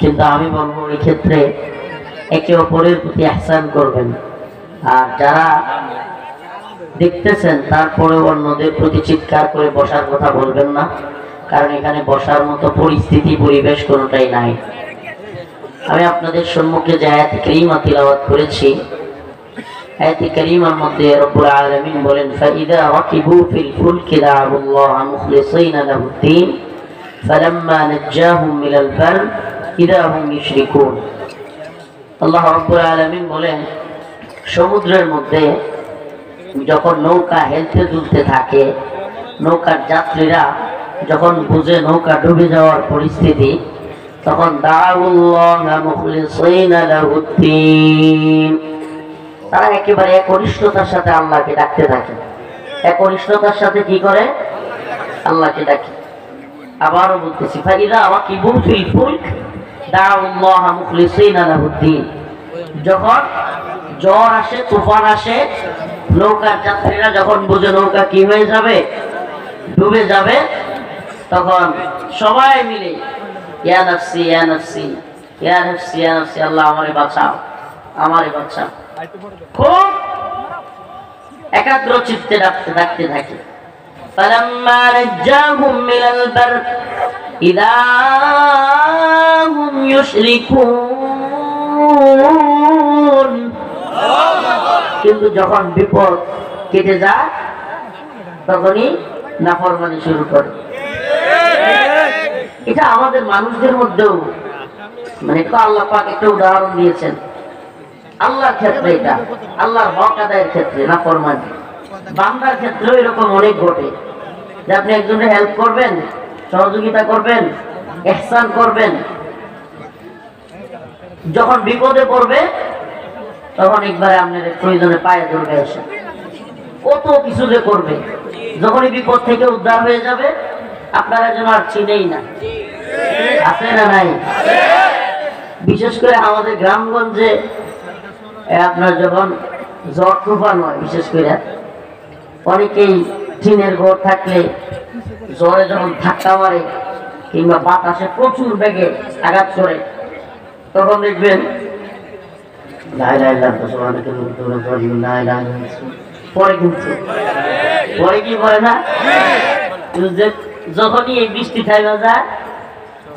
কিন্তু আমি বলবো এই ক্ষেত্রে একে অপরের প্রতি ইহসান করবেন। আর যারা দেখতেছেন তারপরে অন্যদের প্রতি চিৎকার করে বসার কথা বলবেন না, কারণ এখানে বসার মতো পরিস্থিতি পরিবেশ কোনোটাই নাই। আমি আপনাদের সম্মুখে যে আয়াত কারীমা তিলাওয়াত করেছি, আয়াত কারীমার মধ্যে রব্বুল আলামিন বলেন, ফাইদা রাকিবু ফিল ফুলকি দা'উল্লাহ মুখলিসিনা লাহুদ্দিন ফালাম্মা নাজ্জাহুম মিনাল বার ইযা হুম ইউশরিকুন। আল্লাহ রব্বুল আলামিন বলেন, সমুদ্রের মধ্যে যখন নৌকা হেলতে দুলতে থাকে, নৌকার যাত্রীরা যখন বুঝে নৌকা ডুবে যাওয়ার পরিস্থিতি, তখন দাউল্লাহ মুখলিসিনা লাহুদ্দিন, তারা একেবারে একনিষ্ঠতার সাথে আল্লাহকে ডাকতে থাকে। একনিষ্ঠতার সাথে কি করে? আল্লাহকে ডাকে। আবারও বলতেছি, ফাইদা রাকিবু ফিল ফুলক দাউল্লাহ মুখলিসিনা লাহুদ্দিন, যখন ঝড় আসে, তুফান আসে, নৌকার যাত্রীরা যখন বুঝে নৌকা কি হয়ে যাবে, ডুবে যাবে, তখন সবাই মিলে ইয়া নাফসি ইয়া নাফসি ইয়া নাফসি ইয়া নাফসি, আল্লাহ আমারে বাঁচাও, আমারে বাঁচাও, খুব একাগ্র চিত্তে ডাকতে ডাকতে থাকে। ফালাম্মা নাজ্জাহুম মিনাল বার ইযা হুম ইউশরিকুন, কিন্তু যখন বিপদ কেটে যায় তখনই নাফরমানি শুরু করে। এটা আমাদের মানুষদের মধ্যেও, মানে আল্লাহ পাক একটা উদাহরণ দিয়েছেন আল্লাহর ক্ষেত্রে, এটা আল্লাহর হক আদায়ের ক্ষেত্রে নাফরমানি। বান্দার ক্ষেত্রেও এরকম অনেক ঘটে যে আপনি একজনের হেল্প করবেন, সহযোগিতা করবেন, ইহসান করবেন, যখন বিপদে পড়বে তখন একবারে আপনার প্রয়োজনে পায়ে ধরবে, এসে কত কিছু যে করবে, যখনই বিপদ থেকে উদ্ধার হয়ে যাবে আপনারা যেন আর চিনেই না। আছে না নাই? বিশেষ করে আমাদের গ্রামগঞ্জে আপনার যখন ঝড় তুফান হয়, বিশেষ করে অনেকেই টিনের ঘর থাকলে ঝড়ে যখন ধাক্কা মারে কিংবা বাতাসে প্রচুর বেগে আঘাত করে, তখন দেখবেন পরে কিন্তু পরে কি করে না, যখনই এই বৃষ্টি থাইমা যায়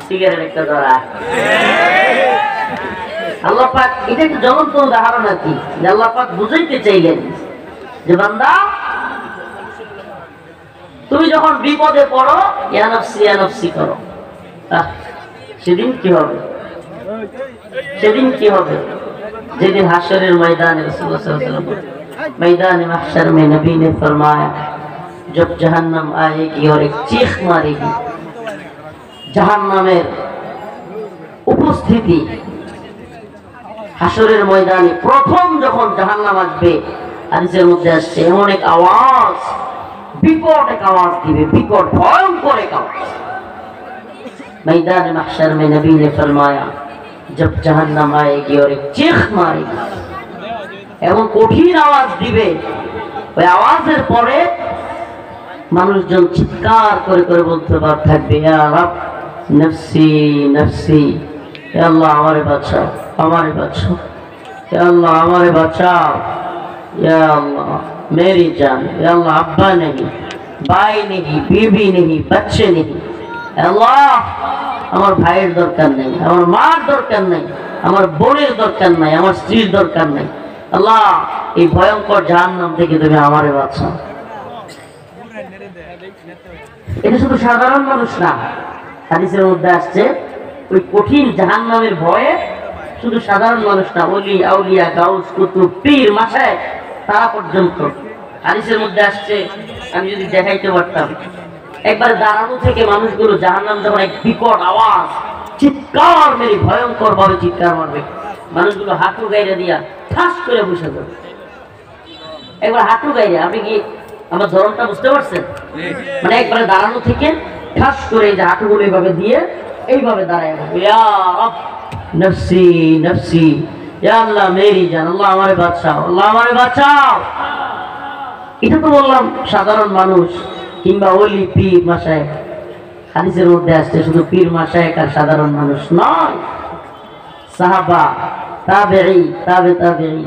সিগারেট একটা ধরা। আল্লাহ পাক এটা একটা জ্বলন্ত উদাহরণ আর কি, যে আল্লাহ পাক বুঝাইতে চাইলেন যে বান্দা তুমি যখন বিপদে পড়ো ইয়া নাফসি করো। সেদিন কি হবে? সেদিন কি হবে? যেদিন হাশরের ময়दान রাসূলুল্লাহ সাল্লাল্লাহु अलैहि वसल्लम मैदान महशर में नबी ने फरमाया, जब जहन्नम आएगी और एक चीख मारेगी, জাহান্নামের উপস্থিতি হাশরের ময়দানে প্রথম যখন জাহান্নাম আসবে, হাদিসের মধ্যে আসছে এমন এক আওয়াজ, বিকট এক আওয়াজ দিবে, বিকট ভয়ঙ্কর এক আওয়াজ। मैदान महशर में नबी ने फरमाया, जब जहन्नम आएगी और एक चीख मारेगी, এমন কঠিন আওয়াজ দিবে, ওই আওয়াজের পরে মানুষজন চিৎকার করে করে বলতে থাকবে, ইয়া রব নফসি নফসি, ইয়া আল্লাহ আমারে বাঁচাও, আমারে বাঁচাও, ইয়া আল্লাহ আমারে বাঁচাও, ইয়া আল্লাহ मेरी जान, या अल्लाह अब्बा नहीं, भाई नहीं, बीवी नहीं, बच्चे नहीं, अल्लाह আমার ভাইয়ের দরকার নেই, আমার মার দরকার নেই, আমার বোনের দরকার নাই, আমার স্ত্রীর দরকার নেই, আল্লাহ এই ভয়ঙ্কর জাহান্নাম থেকে তুমি আমারে বাঁচাও। এটা শুধু সাধারণ মানুষ না, হাদিসের মধ্যে আসছে ওই কঠিন জাহান্নামের ভয়ে শুধু সাধারণ মানুষ না, ওলি আউলিয়া গাউস কুতুব পীর মাশায়েখ তারা পর্যন্ত। হাদিসের মধ্যে আসছে, আমি যদি দেখাইতে পারতাম, একবার দাঁড়ানো থেকে মানুষগুলো জাহান্নাম যখন এক বিকট আওয়াজ চিৎকার মেরে ভয়ঙ্কর ভাবে চিৎকার মারবে, মানুষগুলো হাঁটু গাইরে দিয়া ঠাস করে বসে যাবে। একবার হাঁটু গাইরে, আপনি কি আমার ধরনটা বুঝতে পারছেন? মানে একবারে দাঁড়ানো থেকে ঠাস করে এই যে হাঁটুগুলো এইভাবে দিয়ে এইভাবে দাঁড়ায়, ইয়া রব নফসি নফসি, ইয়া আল্লাহ মেরি জান, আল্লাহ আমারে বাঁচাও, আল্লাহ আমারে বাঁচাও। এটা তো বললাম সাধারণ মানুষ কিংবা ওলি পীর মাশায়েখ। হাদিসের মধ্যে আসছে শুধু পীর মাশায়েখ আর সাধারণ মানুষ নয়, সাহাবা, তাবেঈ, তাবেঈ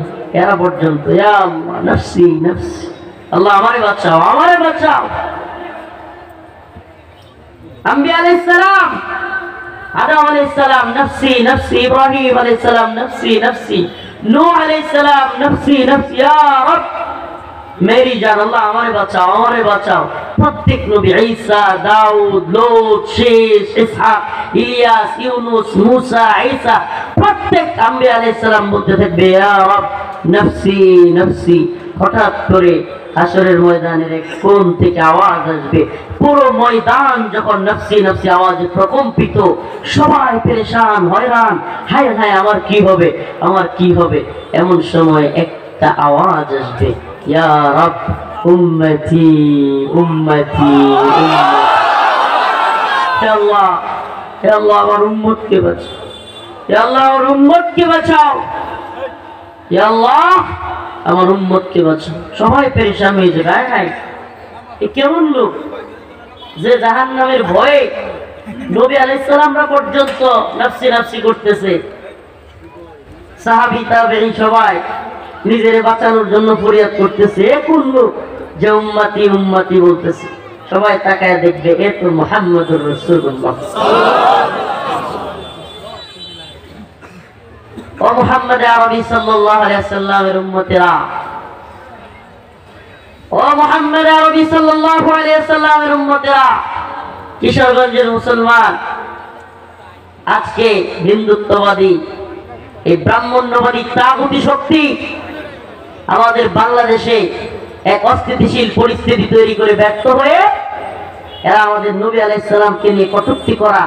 এরা পর্যন্ত ইয়া আল্লাহ নফসি নফসি, আল্লাহ আমারে বাঁচাও, আমারে বাঁচাও। আম্বিয়া আলাইহিস সালাম, আদম আলাইহিস সালাম নফসি নফসি, ইব্রাহিম আলাইহিস সালাম নফসি নফসি, নূহ আলাইহিস সালাম নফসি নফসি, ইয়া রব মেরি জান, আল্লাহ আমারে বাঁচাও, আমারে বাঁচাও। প্রত্যেক নবী ঈসা, দাউদ, লূত, শেষ, ইসহাক, ইলিয়াস, ইউনুস, মুসা, ঈসা প্রত্যেক আম্বিয়া আলাইহিস সালাম বলতে থাকবে ইয়া রব নফসি নফসি। হঠাৎ করে হাসরের ময়দানের এক কোণ থেকে আওয়াজ আসবে, পুরো ময়দান যখন নফসি নফসি আওয়াজে প্রকম্পিত, সবাই পেরেশান হয়রান, হায় হায় আমার কি হবে, আমার কি হবে। এমন সময় একটা আওয়াজ আসবে, ইয়া রব উম্মতি উম্মতি উম্মতি। হে আল্লাহ, হে আল্লাহ আমার উম্মতকে বাঁচাও, হে আল্লাহ আমার উম্মতকে বাঁচাও, হে আল্লাহ আমার উম্মতকে বাঁচাও। সবাই পেরেশান হয়ে যাবে, হায় হায় এ কেমন লোক যে জাহান্নামের ভয়ে নবী আলাইহিস সালামরা পর্যন্ত নফসি নফসি করতেছে। সাহাবী, তাবেঈ সবাই নিজের বাঁচানোর জন্য ফরিয়াদ করতেছে। এ কোন লোক যে উম্মতি উম্মতি বলতেছে? সবাই তাকায় দেখবে এ তো মুহাম্মদুর রাসূলুল্লাহ। ও মুহাম্মদ আরবি সাল্লাল্লাহু আলাইহি ওয়াসাল্লামের উম্মতেরা, ও মুহাম্মদ আরবি সাল্লাল্লাহু আলাইহি ওয়াসাল্লামের উম্মতেরা, কিশোরগঞ্জের মুসলমান, আজকে হিন্দুত্ববাদী এই ব্রাহ্মণ্যবাদী তাগুতি শক্তি আমাদের বাংলাদেশে এক অস্থিতিশীল পরিস্থিতি তৈরি করে ব্যর্থ হয়ে এরা আমাদের নবী আলাইহিস সালামকে নিয়ে কটূক্তি করা,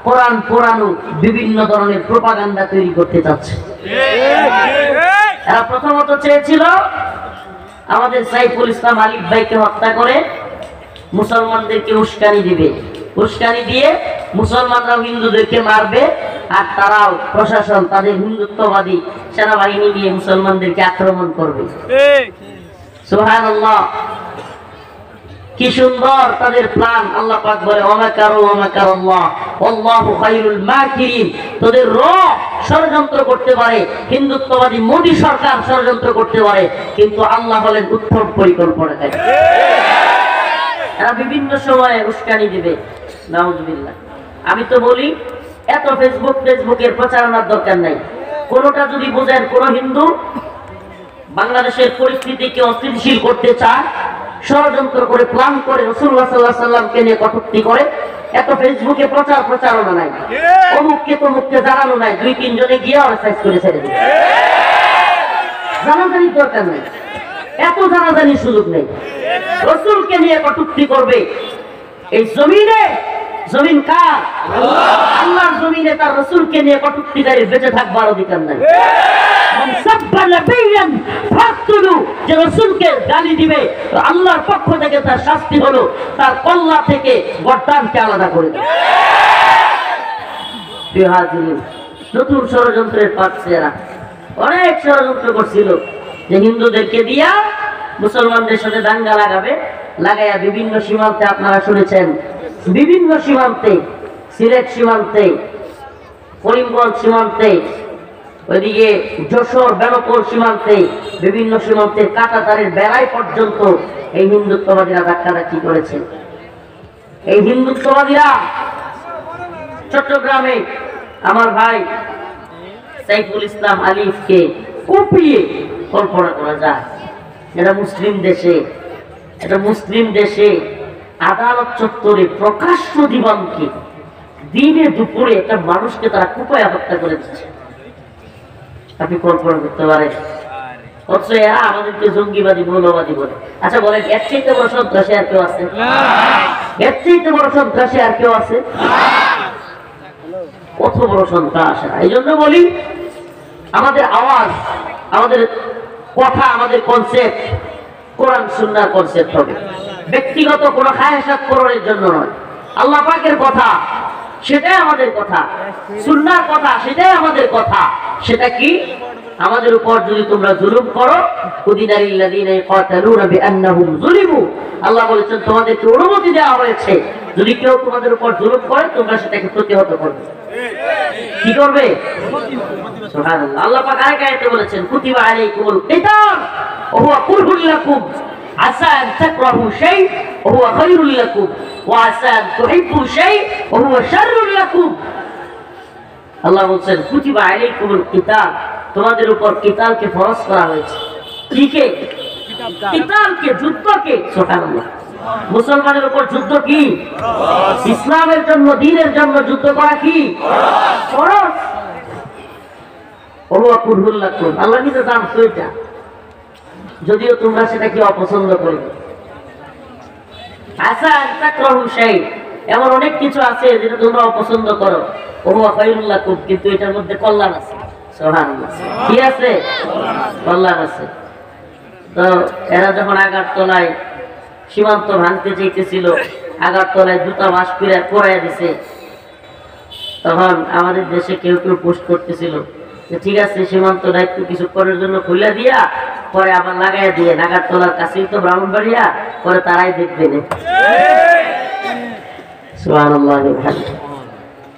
কোরআন পোড়ানো, বিভিন্ন ধরনের প্রোপাগান্ডা তৈরি করতে চাচ্ছে। এরা প্রথমত চেয়েছিল আমাদের সাইফুল ইসলাম আলিফ ভাইকে হত্যা করে মুসলমানদেরকে উস্কানি দিবে, উস্কানি দিয়ে মুসলমানরাও হিন্দুদেরকে মারবে, আর তারাও প্রশাসন তাদের হিন্দুত্ববাদী সেনাবাহিনী দিয়ে মুসলমানদেরকে আক্রমণ করবে। সুবহানাল্লাহ, কি সুন্দর তাদের প্ল্যান। আল্লাহ পাক বলে ওয়ামাকারু ওয়ামাকারাল্লাহ আল্লাহু খায়রুল মাকিরিন। তোদের রব ষড়যন্ত্র করতে পারে, হিন্দুত্ববাদী মোদী সরকার ষড়যন্ত্র করতে পারে, কিন্তু আল্লাহ হলেন উত্তম পরিকল্পনাকারী। এরা বিভিন্ন সময়ে উস্কানি দিবে, নাউজুবিল্লাহ। আমি তো বলি এত ফেসবুকের প্রচারণার দরকার নাই। কোনটা যদি বোঝেন কোন হিন্দু বাংলাদেশের পরিস্থিতিকে অস্থিতিশীল করতে চায়, ষড়যন্ত্র করে প্ল্যান করে রাসূলুল্লাহ সাল্লাল্লাহু আলাইহি ওয়াসাল্লামকে নিয়ে কটূক্তি করে, এত ফেসবুকে প্রচারণা নাই, অমুককে তমুককে জানানো নাই, 2-3 জনে গিয়ে অর্গানাইজ করে ছেড়ে দিবে। জানাজানির দরকার নাই, এত জানাজানির সুযোগ নেই। রাসূলকে নিয়ে কটূক্তি করবে এই জমিনে, জমিন কার? আল্লাহর জমিনে তার রাসূলকে নিয়ে কটূক্তিকারী বেঁচে থাকবার অধিকার নাই। যে রাসূলকে গালি দিবে আল্লাহর পক্ষ থেকে তার শাস্তি হলো তার কল্লা থেকে গর্দানকে আলাদা করে দেবে। নতুন ষড়যন্ত্রের পার্টিরা অনেক ষড়যন্ত্র করছিল যে হিন্দুদেরকে দিয়া মুসলমানদের সাথে দাঙ্গা লাগাবে, লাগাইয়া বিভিন্ন সীমান্তে, আপনারা শুনেছেন বিভিন্ন সীমান্তে, সিলেট সীমান্তে, করিমগঞ্জ সীমান্তে, ওইদিকে যশোর বেনাপোল সীমান্তে, বিভিন্ন সীমান্তে কাঁটাতারের বেড়াই পর্যন্ত এই হিন্দুত্ববাদীরা ধাক্কাধাক্কি করেছে। এই হিন্দুত্ববাদীরা চট্টগ্রামে আমার ভাই সাইফুল ইসলাম আলিফকে কুপিয়ে কল্পনা করা যায়। এটা মুসলিম দেশে আদালত চত্বরে প্রকাশ্য দিবানকে দিনে দুপুরে একটা মানুষকে তারা কুপায় হত্যা করে দিচ্ছে। আপনি কল্পনা করতে পারেন? অথচ এরা আমাদেরকে জঙ্গিবাদী, মৌলবাদী বলে। আচ্ছা বলেন, এর চাইতে বড় সন্ত্রাসী আর কেউ আছে? এর চাইতে বড় সন্ত্রাসী আর কেউ আছে? কত বড় সন্ত্রাস! এই জন্য বলি আমাদের আওয়াজ, আমাদের কথা, আমাদের কনসেপ্ট কোরআন সুন্নাহর কনসেপ্ট হবে। ব্যক্তিগত কোনো খায়সাত পূরণের জন্য নয়। আল্লাহ পাকের কথা সেটাই আমাদের কথা, সুন্নাহর কথা সেটাই আমাদের কথা। সেটা কি? আমাদের উপর যদি তোমরা জুলুম করো, আল্লাহ বলেছেন তোমাদেরকে অনুমতি দেওয়া হয়েছে, যদি কেউ তোমাদের উপর জুলুম করে তোমরা সেটাকে প্রতিহত করবে। কি করবে? সুবহানাল্লাহ। আল্লাহ পাক আরেক আয়াতে বলেছেন কুতিবা আলাইকুমুল কিতাল ওয়া হুয়া কুরহুল লাকুম আসা আন তাকরাহু শাই ওয়া হুয়া খায়রুল লাকুম ওয়া আসা আন তুহিব্বু শাই ওয়া হুয়া শাররুল লাকুম। আল্লাহ বলেন কুতিবা আলাইকুমুল কিতাল, তোমাদের উপর কিতালকে ফরজ করা হয়েছে। কিকে? কিতালকে, যুদ্ধকে। সুবহানাল্লাহ। মুসলমানের উপর যুদ্ধ কি? ইসলামের জন্য, দ্বীনের জন্য যুদ্ধ করা কি? ফরজ। ওয়া কুরহুল লাকুম, আল্লাহ নিজে জানতো এটা, যদিও তোমরা সেটাকে অপছন্দ করবে। আসা আন তাকরাহু শাই, এমন অনেক কিছু আছে যেটা তোমরা অপছন্দ করো। ওয়া খায়রুল লাকুম, কিন্তু এটার মধ্যে কল্যাণ আছে। সুবহানাল্লাহ। কি আছে? কল্যাণ আছে। তো এরা যখন আগারতলায় সীমান্ত ভাঙতে চাইতেছিল, আগারতলায় দূতাবাস পড়াইয়া দিছে, তখন আমাদের দেশে কেউ কেউ পোস্ট করতেছিল যে ঠিক আছে সীমান্তটা একটু কিছুক্ষণের জন্য খুলে দিয়া পরে আবার লাগাই দিয়ে, আগারতলার কাছেই তো ব্রাহ্মণবাড়িয়া, পরে তারাই দেখবে না। সুবহানাল্লাহ।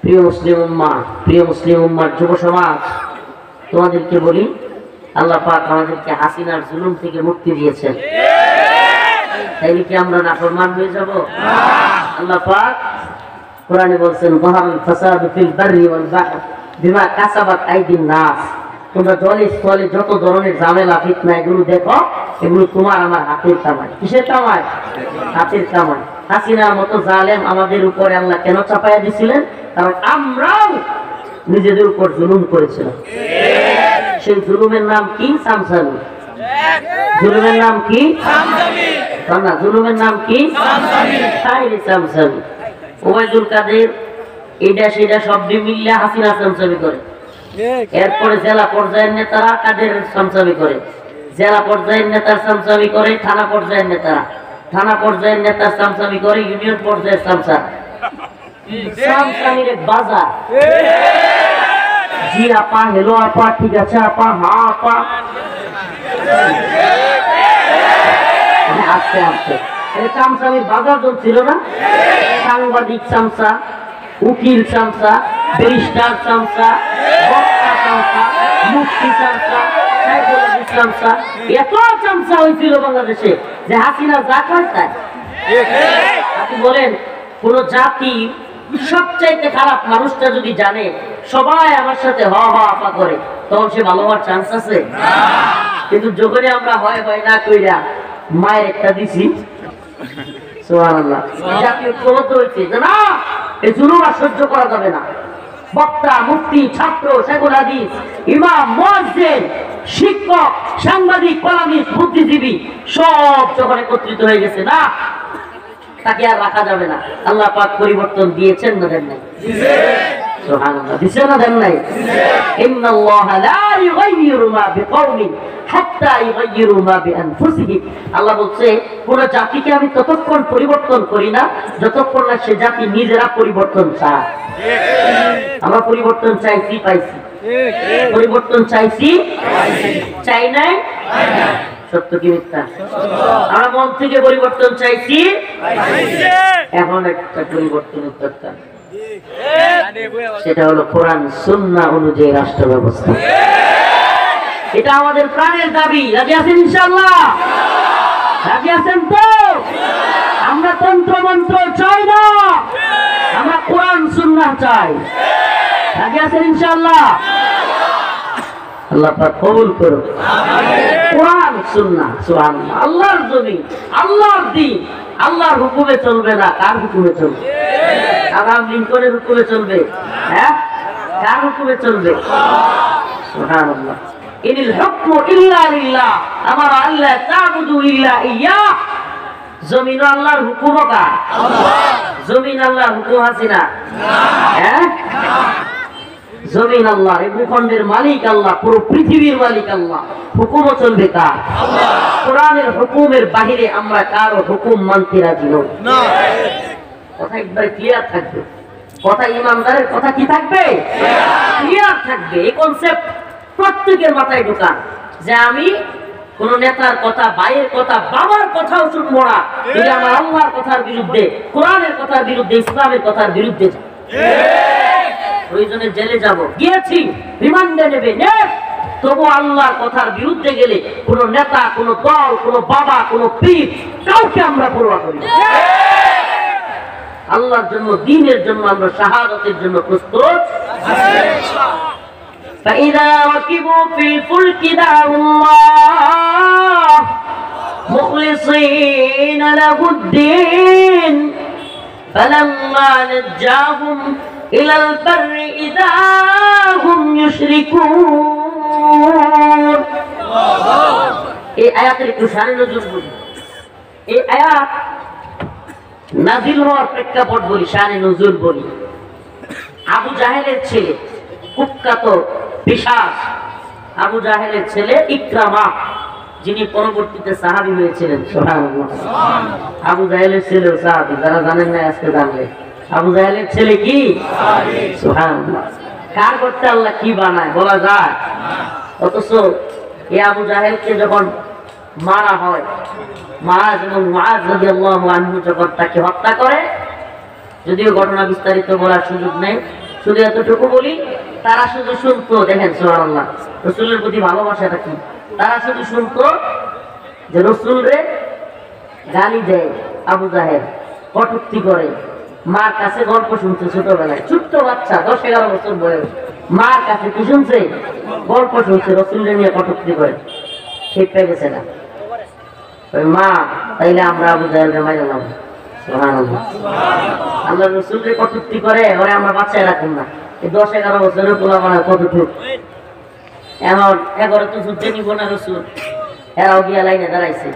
প্রিয় মুসলিম উম্মাহ, প্রিয় মুসলিম উম্মার যুব সমাজ, তোমাদেরকে বলি আল্লাহ পাক আমাদেরকে হাসিনার জুলুম থেকে মুক্তি দিয়েছেন, তাইলে কি আমরা নাফরমান হয়ে যাব? আল্লাহ পাক কোরআনে বলছেন যাহারাল ফাসাদু ফিল বাররি ওয়াল বাহর বিমা কাসাবাত আইদিন নাস, তোমরা জলে স্থলে যত ধরনের ঝামেলা ফিতনা এগুলো দেখো, এগুলো তোমার আমার হাতের কামাই। কিসের কামাই? হাতের কামাই। হাসিনার মতো জালেম আমাদের উপরে আল্লাহ কেন চাপাইয়া দিছিলেন? কারণ আমরাও নিজেদের উপর জুলুম করেছিলাম। সেই জুলুমের নাম কি? সামসামি। জুলুমের নাম কি? সামসামি। না, জুলুমের নাম কি? সামসামি। সামসামি। ওবায়দুল কাদের এইটা সেটা সব মিললে হাসিনা সামসামি করে। এরপরে জেলা পর্যায়ের নেতারা কাদের সামসামি করে, জেলা পর্যায়ের নেতার সামসামি করে থানা পর্যায়ের নেতারা, থানা পর্যায়ের নেতার সামসামি করে ইউনিয়ন পর্যায়ের সামসা। সামসামির এক বাজার। জি আপা, হেলো আপা, ঠিক আছে আপা, হ্যাঁ আপা, আস্তে আস্তে চামচামির বাজার ছিল না? সাংবাদিক চামচা, উকিল চামচা, ব্যারিস্টার চামচা, বক্তা চামচা, মুফতি চামচা, সাইফুল চামচা, এত চামচা হয়েছিল বাংলাদেশে যে হাসিনা যা কয় তাই। আপনি বলেন কোন জাতি সবচাইতে খারাপ মানুষটা যদি জানে সবাই আমার সাথে হ হ আপা করে, তখন সে ভালো হওয়ার চান্স আছে? কিন্তু যখনই আমরা হয় হয় না কইরা মায়ের একটা দিছি, সুবহানাল্লাহ, জাতীয় ঐক্যবদ্ধ হয়েছে যে না, এই জুলুম আর সহ্য করা যাবে না। বক্তা, মুফতি, ছাত্র, শেখুল হাদিস, ইমাম, মুয়াজ্জিন, শিক্ষক, সাংবাদিক, কলামিস্ট, বুদ্ধিজীবী সব যখন একত্রিত হয়ে গেছে, না তাকে আর রাখা যাবে না। আল্লাহ পাক পরিবর্তন দিয়েছেন না দেন নাই? সুবহানাল্লাহ। দিয়েছেন না দেন নাই? ইন্নাল্লাহা লা ইউগাইয়িরু মা বিকাওমিন হাত্তা ইউগাইয়িরু মা বিআনফুসিহিম। আল্লাহ বলছে কোন জাতিকে আমি ততক্ষণ পরিবর্তন করি না যতক্ষণ না সে জাতি নিজেরা পরিবর্তন চায়। আমরা পরিবর্তন চাইছি, পাইছি। পরিবর্তন চাইছি, চাই নাই? সত্য কি মিথ্যা? আমরা মন থেকে পরিবর্তন চাইছি, এখন একটা পরিবর্তনের দরকার, সেটা হলো কোরআন সুন্নাহ অনুযায়ী রাষ্ট্র ব্যবস্থা। এটা আমাদের প্রাণের দাবি। রাজি আছেন ইনশাআল্লাহ? রাজি আছেন তো? আমরা তন্ত্র মন্ত্র চাই না, আমরা কোরআন সুন্নাহ চাই। রাজি আছেন ইনশাআল্লাহ? আল্লাহ পাক কবুল করুন। কোরআন সুন্নাহ, সুবহানাল্লাহ। আল্লাহর জমিন, আল্লাহর দ্বীন, আল্লাহর হুকুমে চলবে না। কার হুকুমে চলবে? আব্রাহাম লিঙ্কনের হুকুমে চলবে? হ্যাঁ, কার হুকুমে চলবে? সুবহানাল্লাহ। ইনিল হুকমু ইল্লা লিল্লাহ, আমার আল্লাহ তা'বুদু ইল্লা ইয়্যাহ। জমিন আল্লাহর হুকুম, কার? আল্লাহ। জমিন আল্লাহর হুকুম আছে না? হ্যাঁ, জমিন আল্লাহ, এই ভূখণ্ডের মালিক আল্লাহ, পুরো পৃথিবীর মালিক আল্লাহ। হুকুমও চলবে কার? আল্লাহ। কোরআনের হুকুমের বাহিরে আমরা কারো হুকুম মানতে রাজি নই। কথা একবার ক্লিয়ার থাকবে, কথা ইমানদারের কথা কি থাকবে? ক্লিয়ার থাকবে। এই কনসেপ্ট প্রত্যেকের মাথায় ঢোকান যে আমি কোন নেতার কথা, ভাইয়ের কথা, বাবার কথাও শুনবো না যদি আমার আল্লাহর কথার বিরুদ্ধে, কোরআনের কথার বিরুদ্ধে, ইসলামের কথার বিরুদ্ধে যায়। প্রয়োজনে জেলে যাব, গিয়েছি, রিমান্ডে নেবে, তবু আল্লাহর কথার বিরুদ্ধে গেলে কোন নেতা, কোন দল, কোন বাবা, কোন পীর, কাউকে আমরা পরোয়া করি না। আল্লাহর জন্য, দ্বীনের জন্য আমরা শাহাদাতের জন্য প্রস্তুত। فإذا ركبوا في الفلك دعوا الله مخلصين له الدين فلما نجاهم إلى البر إذا هم يشركون। এই আয়াতের একটু শানে নজর বলি। এই আয়াত নাজিল হওয়ার প্রেক্ষাপট বলি, শানে নজর বলি। আবু জাহেলের ছেলে, কুখ্যাত পিশাচ আবু জাহেলের ছেলে ইকরামা, যিনি পরবর্তীতে সাহাবী হয়েছিলেন। সুবহানাল্লাহ। আবু জাহেলের ছেলে সাহাবী, যারা জানেন না আজকে জানলে। আবু জাহেলের ছেলে কি সাহাবী? সুবহানাল্লাহ। কার করতে আল্লাহ কি বানায় বলা যায়? অথচ এই আবু জাহেলকে যখন মারা হয়, মুআজ এবং মুআজ রাদিয়াল্লাহু আনহু যখন তাকে হত্যা করে, যদিও ঘটনা বিস্তারিত বলার সুযোগ নেই, শুধু এতটুকু বলি, তারা শুধু শুনতো, দেখেন সুবহানাল্লাহ, রাসূলের প্রতি ভালোবাসাটা কি। তারা শুধু শুনতো যে রাসূল রে গালি দেয় আবু জাহেল, কটূক্তি করে। মার কাছে গল্প শুনছে ছোটবেলায়, ছোট্ট বাচ্চা 10-11 বছর বয়স, মার কাছে কি শুনছে? গল্প শুনছে, রাসূলকে নিয়ে কটূক্তি করে। ঠিক পেয়ে গেছে না মা, তাইলে আমরা আবু জাহেলকে মাইরা নাম। সুবহানাল্লাহ। আল্লাহ রাসূলকে কটূক্তি করে, ওরে আমরা বাচ্চায় রাখুন না। এই 10-11 বছরের পোলা মানে কতটুকু, এমন 11 তো যুদ্ধে নিব না রাসূল, এরাও গিয়া লাইনে দাঁড়াইছে।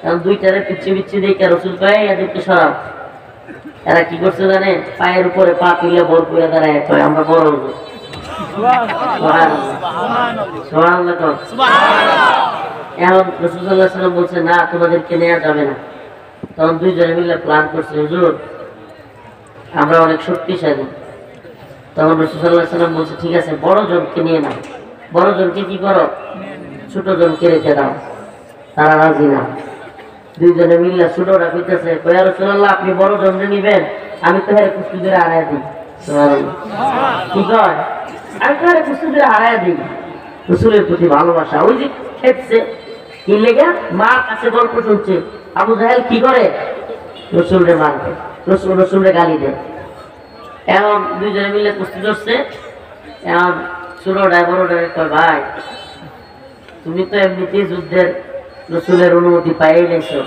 এখন দুইটারে পিছিয়ে পিছিয়ে দেখে রাসূল কয় এদেরকে সরাও। এরা কি করছে জানে? পায়ের উপরে পা তুলে বল করে দাঁড়ায়, কয় আমরা বড় হবো। সুবহানাল্লাহ। এখন রাসূল সাল্লাল্লাহু আলাইহি ওয়াসাল্লাম বলছে না, তোমাদেরকে নেওয়া যাবে না। তখন দুইজনে মিলে প্ল্যান করছে, হুজুর আমরা অনেক শক্তিশালী। তখন রাসূল সাল্লাল্লাহু আলাইহি ওয়াসাল্লাম বলছে ঠিক আছে, বড় জনকে নিয়ে নাও। বড় জনকে কি করো? ছোট জনকে রেখে দাও। তারা রাজি না। দুইজনে মিলে ছোটরা কইতেছে, ইয়া রাসূলুল্লাহ আপনি বড় জনকে নিবেন, আমি তো হেরে কুস্তি ধরে হারাই দিই। কি কয়? আমি তো হেরে কুস্তি ধরে হারাই দিই। রাসূলের প্রতি ভালোবাসা, ওই যে খেপছে কি লেগে, মার কাছে গল্প শুনছে। আবু জাহেল কি করে? রাসূলরে মারবে, রাসূলরে গালি দেয়। এখন দুইজনে মিলে কুস্তি ধরছে। এখন ছোটটা বড়টারে কয়, ভাই তুমি তো এমনিতেই যুদ্ধের রাসূলের অনুমতি পাইয়ে নিয়েছো,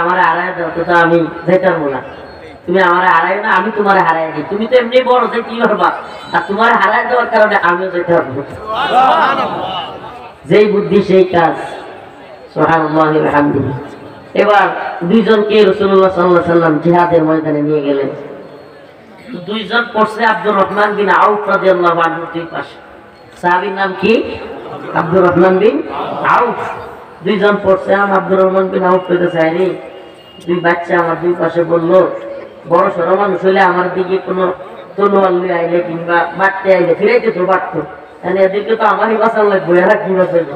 আমার হারাই দাও তো আমি যেতাম না। তুমি আমার হারাই না, আমি তোমার হারাই দিই। তুমি তো এমনি বড়, যে কি করবা? আর তোমার হারাই দেওয়ার কারণে আমিও যেতে পারবো। যেই বুদ্ধি সেই কাজ। সুবহানাল্লাহি ওয়া বিহামদিহি। এবার দুইজনকে রাসূলুল্লাহ সাল্লাল্লাহু আলাইহি ওয়াসাল্লাম জিহাদের ময়দানে নিয়ে গেলেন। দুইজন পড়ছে আব্দুর রহমান বিন আউফ রাদিয়াল্লাহু আনহু দুই পাশে। সাহাবীর নাম কি? আব্দুর রহমান বিন আউফ। দুইজন পড়ছে। আব্দুর রহমান বিন আউফ কইতেছে, আরে দুই বাচ্চা আমার দুই পাশে বললো, বড় সড়ো মানুষ হইলে আমার দিকে কোনো তলোয়ার লইয়া আইলে কিংবা মারতে আইলে ফিরাইতে তো পারতো, এদেরকে তো আমারই বাঁচার লাগবে, এরা কি বাঁচাইবে?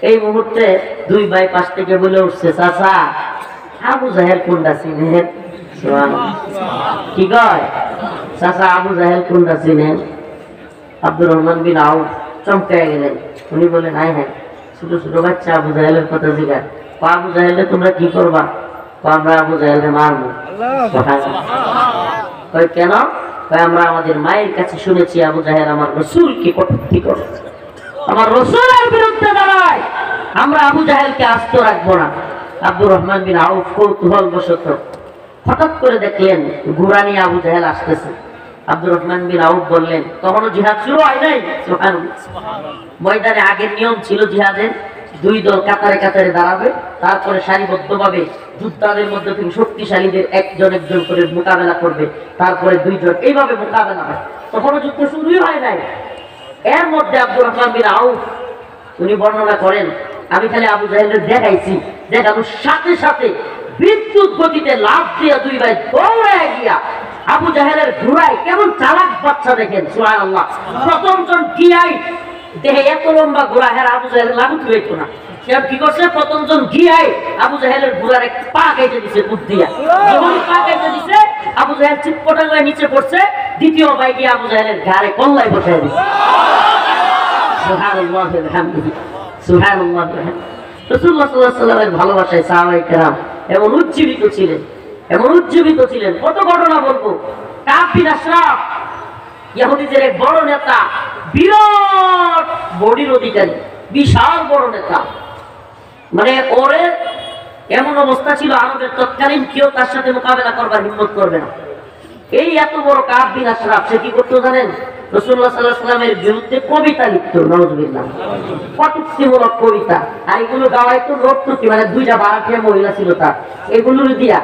এই মুহূর্তে দুই ভাই পাশ থেকে বলে উঠছে, চাচা আবু জাহেল কোনটা চিনেন? কি কয়? চাচা আবু জাহেল কোনটা চিনেন? আব্দুর রহমান বিন আউফ চমকায় গেলেন। উনি বলেন, হ্যাঁ হ্যাঁ, ছোট ছোট বাচ্চা আবু জাহেলের কথা জিজ্ঞাসা। আবু জাহেলে তোমরা কি করবা? আমরা আবু জাহেলকে মারবো। কেন? আমরা আমাদের মায়ের কাছে শুনেছি আবু জাহেল আমার রাসূলকে কটূক্তি করে, আমার রাসূলের বিরুদ্ধে দাঁড়ায়, আমরা আবু জাহেলকে আস্ত রাখবো না। আব্দুর রহমান বিন আউফ কৌতূহল বশত হঠাৎ করে দেখলেন ঘোড়া নিয়ে আবু জাহেল আসতেছে। আব্দুর রহমান বিন আউফ বললেন, তখনও জিহাদ শুরু হয় নাই। ময়দানে আগের নিয়ম ছিল জিহাদের, দুই দল কাতারে কাতারে দাঁড়াবে, তারপরে সারিবদ্ধভাবে যোদ্ধাদের মধ্যে থেকে শক্তিশালীদের একজন একজন করে মোকাবেলা করবে, তারপরে দুইজন, এইভাবে মোকাবেলা হয়। তখনও যুদ্ধ শুরুই হয় নাই। এর মধ্যে আব্দুর রহমান বিন আউফ উনি বর্ণনা করেন, আমি খালি আবু জাহেলের দেখাইছি, দেখানোর সাথে সাথে বিদ্যুৎ গতিতে লাফ দিয়ে দুই ভাই দৌড়ে গিয়া আবু জাহেলের ঘোড়ায়, কেমন চালাক বাচ্চা দেখেন, সুবহানাল্লাহ। প্রথম জন গিয়াই দেহে এত লম্বা ঘোড়া, হ্যাঁ আবু জাহেলের লাগু হইতো না। সে কি করছে? প্রথম জন গিয়াই আবু জাহেলের ঘোড়ার এক পা কেটে দিছে, বুদ্ধ দিয়া। যখন পা কেটে দিছে, আবু জাহেল চিৎপটা করে নিচে পড়ছে। দ্বিতীয় ভাই গিয়ে আবু জাহেলের ঘাড়ে কল্লাই বসায় দিচ্ছে। সুবহানাল্লাহ ওয়া বিহামদিহি, সুবহানাল্লাহ ওয়া বিহামদিহি। রাসূলুল্লাহ সাল্লাল্লাহু আলাইহি ওয়াসাল্লামের ভালোবাসায় সাহাবায়ে কেরাম এমন উজ্জীবিত ছিলেন, এমন উজ্জীবিত ছিলেন। কত ঘটনা বলবো। কাব বিন আশরাফ ইহুদিদের এক বড় নেতা, বিরাট বডির অধিকারী, বিশাল বড় নেতা। মানে ওরে এমন অবস্থা ছিল আরবের তৎকালীন কেউ তার সাথে মোকাবেলা করবার হিম্মত করবে না। এই এত বড় কাব বিন আশরাফ সে কি করতো জানেন? রাসূলুল্লাহ সাল্লাল্লাহু আলাইহি ওয়াসাল্লামের বিরুদ্ধে কবিতা লিখতো, নাউযুবিল্লাহ, কটূক্তিমূলক কবিতা। আর এগুলো গাওয়াইতো নর্তকী, মানে দুইটা বারাটিয়া মহিলা ছিল তার, এগুলো দিয়া।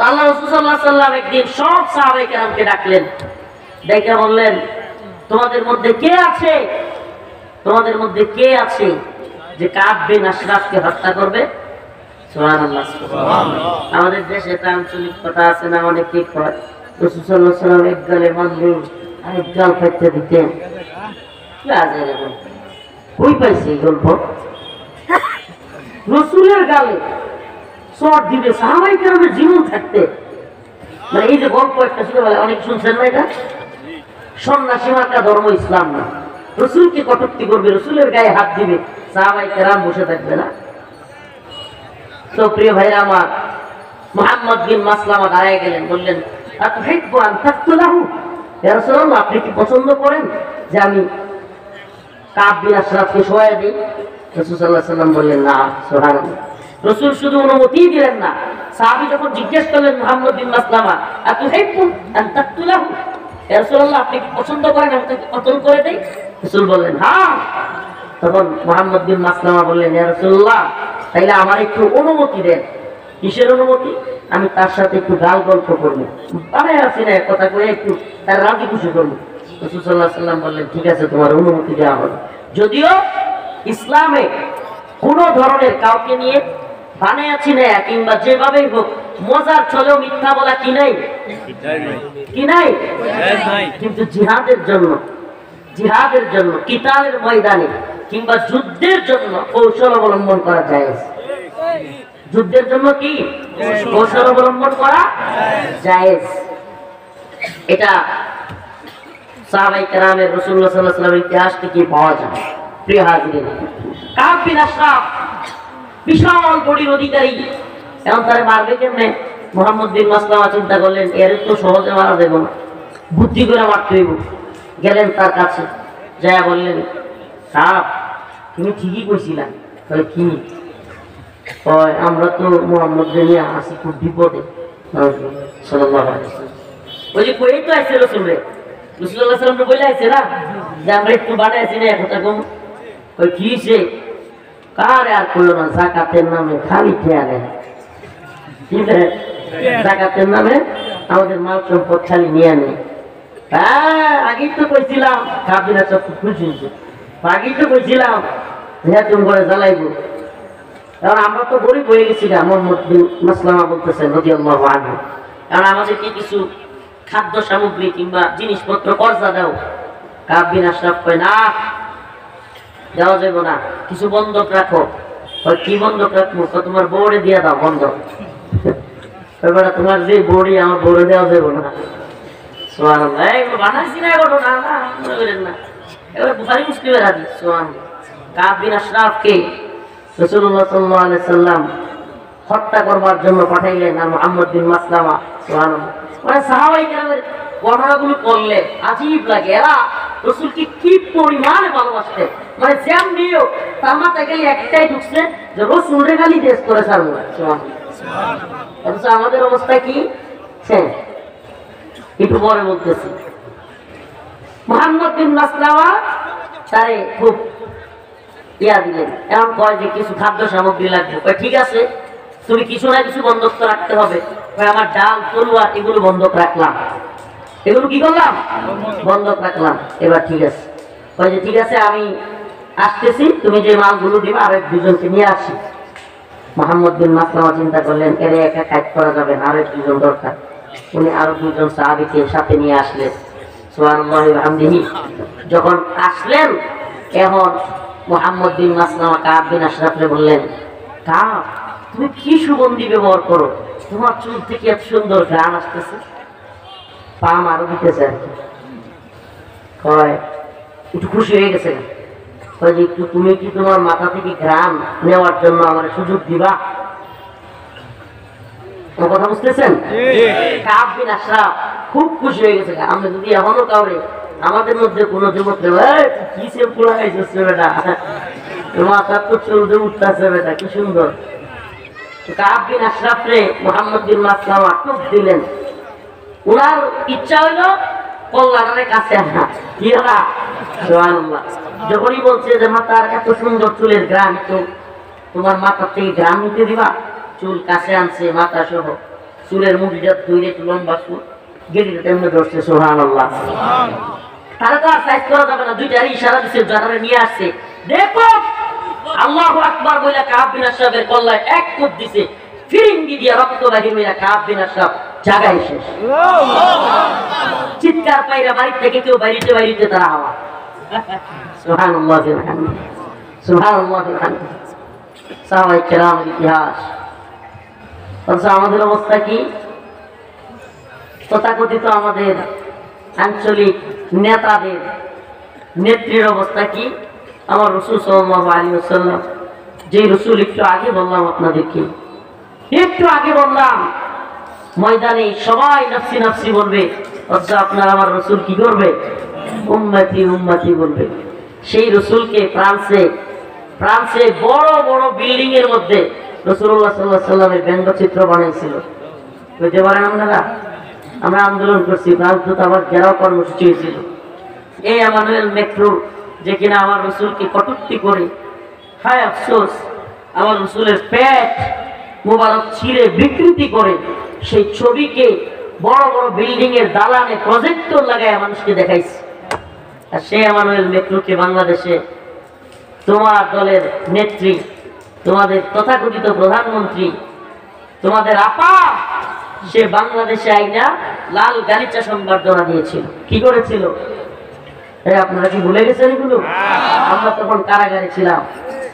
আল্লাহ রাসূল সাল্লাল্লাহু আলাইহি ওয়াসাল্লাম একদিন সব সাহাবায়ে কেরামকে ডাকলেন, ডেকে বললেন, তোমাদের মধ্যে কে আছে, তোমাদের মধ্যে কে আছে যে কাব বিন আশরাফকে হত্যা করবে? সুবহানাল্লাহ, সুবহানাল্লাহ। আমাদের দেশে একটা আঞ্চলিক কথা আছে না, অনেকে কয় রাসূল সাল্লাল্লাহু আলাইহি ওয়াসাল্লাম এক গালে মারলেন আরেক গাল কাটতে দিতেন। কি আছে এরকম? কই পাইছে এই গল্প? রাসূলের গালে চট দিবে সাহাবায়ে কেরামের জীবন থাকতে। মানে এই যে গল্প একটা ছিল, বলে অনেক শুনছেন না? এটা সন্ন্যাসী মার্কা ধর্ম, ইসলাম না। রাসূলকে কটূক্তি করবে, রাসূলের গায়ে হাত দিবে, সাহাবায়ে কেরাম বসে থাকবে না। তো প্রিয় ভাইরা আমার, মুহাম্মদ বিন মাসলামা দাঁড়ায় গেলেন, বললেন, আতুহিব্বু আন তাকতুলাহু? ইয়া রাসূলুল্লাহ, আপনি কি পছন্দ করেন যে আমি কাব বিন আশরাফকে সহায় দিই? রাসূল সাল্লাল্লাহু আলাইহি ওয়াসাল্লাম বললেন, না। সুবহানাল্লাহ। রাসূল শুধু অনুমতি দিলেন না, সাহাবী যখন জিজ্ঞেস করলেন মুহাম্মদ বিন মাসলামা, আতুহিব্বু আন তাকতুলাহু? ইয়া রাসূলুল্লাহ, আপনি কি পছন্দ করেন আমি তাকে কতল করে দেই? রাসূল বললেন, হ্যাঁ। তখন মুহাম্মদ বিন মাসলামা বললেন, ইয়া রাসূলুল্লাহ, তাইলে আমার একটু অনুমতি দেন। কিসের অনুমতি? আমি তার সাথে একটু গাল গল্প করবো, বানায় আছি না কথা কয়ে একটু তার রাজি খুশি করবো। রাসূল সাল্লাল্লাহু আলাইহি ওয়াসাল্লাম বললেন, ঠিক আছে, তোমার অনুমতি দেওয়া হবে। যদিও ইসলামে কোন ধরনের কাউকে নিয়ে বানায় আছি না কিংবা যেভাবেই হোক মজার ছলেও মিথ্যা বলা কি নাই? কি নাই? কিন্তু জিহাদের জন্য, জিহাদের জন্য, কিতালের ময়দানে কিংবা যুদ্ধের জন্য কৌশল অবলম্বন করা যায়। যুদ্ধের জন্য কি কৌশল অবলম্বন করা জায়েজ। এটা সাহাবায়ে কেরামের রাসূলুল্লাহ সাল্লাল্লাহু আলাইহি ওয়াসাল্লামের ইতিহাস থেকে পাওয়া যায়। প্রিয় হাজিরিন, কাব বিন আশরাফ বিশাল বডির অধিকারী, এখন তারে মারবে কেমনে? মুহাম্মদ বিন মাসলামা চিন্তা করলেন, এর তো সহজে মারা যাবে না, বুদ্ধি করে মারতে হইব। গেলেন তার কাছে, যায়া বললেন, কাব, তুমি ঠিকই কইছিলা। তাহলে কি? আমরা তো মুহাম্মদ নিয়ে আসি খুব বিপদে। সাল্লাল্লাহু আলাইহি ওয়াসাল্লাম ওই যে কই তো আইছে রাসূল রে, রাসূলুল্লাহ সাল্লাল্লাহু আলাইহি ওয়াসাল্লাম বলে আইছে না যে আমরা একটু বানাইছি না কথা কম। ওই কি সে কারে আর কইলো না, যাকাতের নামে খালি খেয়া নেয়। কি রে, যাকাতের নামে আমাদের মাল সম্পদ খালি নিয়ে নেয়। হ্যাঁ, আগেই তো কইছিলাম, কাবিরা সব খুশি হয়েছে। আগেই তো কইছিলাম হ্যাঁ তুমি করে জ্বালাইবো। কারণ আমরা তো গরিব হয়ে গেছি না। মুহাম্মদ বিন মাসলামা বলতেছেন রাদিয়াল্লাহু আনহু, কারণ আমাদেরকে কিছু খাদ্য সামগ্রী কিংবা জিনিসপত্র কর্জা দাও। কাব বিন আশরাফ কয়, না, দেওয়া যাবে না, কিছু বন্ধক রাখো। কি বন্ধক রাখবো? তোমার বউরে দিয়া দাও বন্ধক। এবার তোমার যে বউরি আমার বউরে দেওয়া যাবে না। সুবহানাল্লাহ, এগুলো বানাইছি না, এগুলো না না মনে করেন না, এবার বুখারী মুসলিমের হাদিস। সুবহানাল্লাহ, কাব বিন আশরাফকে রাসূলুল্লাহ সাল্লাল্লাহু আলাইহি ওয়াসাল্লাম হত্যা করবার জন্য পাঠাইলেন আর মুহাম্মদ বিন মাসলামা। সুবহানাল্লাহ, মানে সাহাবায়ে কেরামের ঘটনাগুলো পড়লে আজীব লাগে, এরা রাসূলকে কি পরিমাণে ভালোবাসতেন। মানে যেমনিও তার মাথায় গেলে একটাই ঢুকছে যে রাসূলরে খালি দেশ করে ছাড়বো। সুবহানাল্লাহ, অথচ আমাদের অবস্থা কি? একটু পরে বলতেছি। মুহাম্মদ বিন মাসলামা তারে খুব ইয়া দিলেন, এমন কয় যে কিছু খাদ্য সামগ্রী লাগবে। ঠিক আছে, তুমি কিছু না কিছু বন্ধক তো রাখতে হবে। আমার ডাল, তরুয়া এগুলো বন্ধক রাখলাম। এগুলো কি করলাম? বন্ধক রাখলাম। এবার ঠিক আছে, কয় যে ঠিক আছে, আমি আসতেছি, তুমি যে মালগুলো দিবা আরেক দুজনকে নিয়ে আসি। মুহাম্মদ বিন মাসলামা চিন্তা করলেন, এরে একা কাজ করা যাবে না, আরেক দুজন দরকার। উনি আরো দুজন সাহাবীকে সাথে নিয়ে আসলেন। সুবহানাল্লাহি ওয়া বিহামদিহি। যখন আসলেন, এখন মুহাম্মদ বিন মাসলামা কাব বিন আশরাফকে বললেন, কাব, তুমি কি সুগন্ধি ব্যবহার করো? তোমার চুল থেকে এত সুন্দর ঘ্রাণ আসতেছে। পাম আরো দিতেছে আর কি। কয় একটু খুশি হয়ে গেছে, কয় যে একটু তুমি কি তোমার মাথা থেকে গ্রাম নেওয়ার জন্য আমার সুযোগ দিবা? কথা বুঝতেছেন? কাব বিন আশরাফ খুব খুশি হয়ে গেছে। আমরা যদি এখনো কাউরে আমাদের মধ্যে কোনো যুবক কি সেম্পু লাগাইছিস বেটা, মাথা তো চলতে উঠতেছে বেটা, কি সুন্দর। কাব বিন আশরাফ রে মুহাম্মদ বিন মাসলামা টুক দিলেন। ওনার ইচ্ছা হইলো কল্যাণের কাছে আসা, কি হলা সুবহানাল্লাহ। যখনই বলছে যে মাথার এত সুন্দর চুলের গ্রাম, তো তোমার মাথার থেকে গ্রাম নিতে দিবা, চুল কাছে আনছে মাথা সহ, চুলের মুড়িটা ধুইলে একটু লম্বা চুল, গেড়িটা তেমনি ধরছে সুবহানাল্লাহ। তারা তো আর সাইজ করা যাবে না, দুইটারই ইশারা দিচ্ছে, যারা নিয়ে আসছে দেখো আল্লাহু আকবার বইলা কাব বিন আশরাফের কল্লায় এক কোপ দিছে, ফিরিঙ্গি দিয়া রক্ত বাহির হইয়া কাব বিন আশরাফ জায়গায় শেষ। চিৎকার পাইরা বাড়ি থেকে কেউ বাইরিতে বাইরিতে তারা হাওয়া। সুবহানাল্লাহ সুবহানাল্লাহ। সাহাবায়ে কেরামের ইতিহাস। আমাদের অবস্থা কি? তথাকথিত আমাদের আঞ্চলিক নেতাদের নেত্রীর অবস্থা কি? আমার রাসূল সাল্লাল্লাহু আলাইহি ওয়াসাল্লাম, যে রাসূল একটু আগে বললাম আপনাদেরকে, একটু আগে বললাম ময়দানে সবাই নফসি নফসি বলবে, অথচ আপনার আমার রাসূল কি করবে? উম্মতি উম্মতি বলবে। সেই রাসূলকে ফ্রান্সে বড় বড় বিল্ডিং এর মধ্যে রাসূলুল্লাহ সাল্লাল্লাহু আলাইহি ওয়াসাল্লামের ব্যঙ্গচিত্র বানাইছিল। বুঝতে পারেন আপনারা? আমরা আন্দোলন করছি, ফ্রান্স দূতাবাস ঘেরাও কর্মসূচি হয়েছিল। এই আমানুয়েল ম্যাক্রো যে কিনা আমার রাসূলকে কটূক্তি করে, হায় আফসোস, আমার রাসূলের পেট মোবারক ছিঁড়ে বিকৃতি করে সেই ছবিকে বড় বড় বিল্ডিং এর দালানে প্রজেক্টর লাগায় মানুষকে দেখাইছে। আর সেই আমানুয়েল ম্যাক্রোকে বাংলাদেশে তোমার দলের নেত্রী, তোমাদের তথাকথিত প্রধানমন্ত্রী, তোমাদের আপা, সে বাংলাদেশে আইনা লাল গালিচা সংবর্ধনা দিয়েছিল। কি করেছিল? আপনারা কি ভুলে গেছেন এগুলো? আমরা তখন কারাগারে ছিলাম।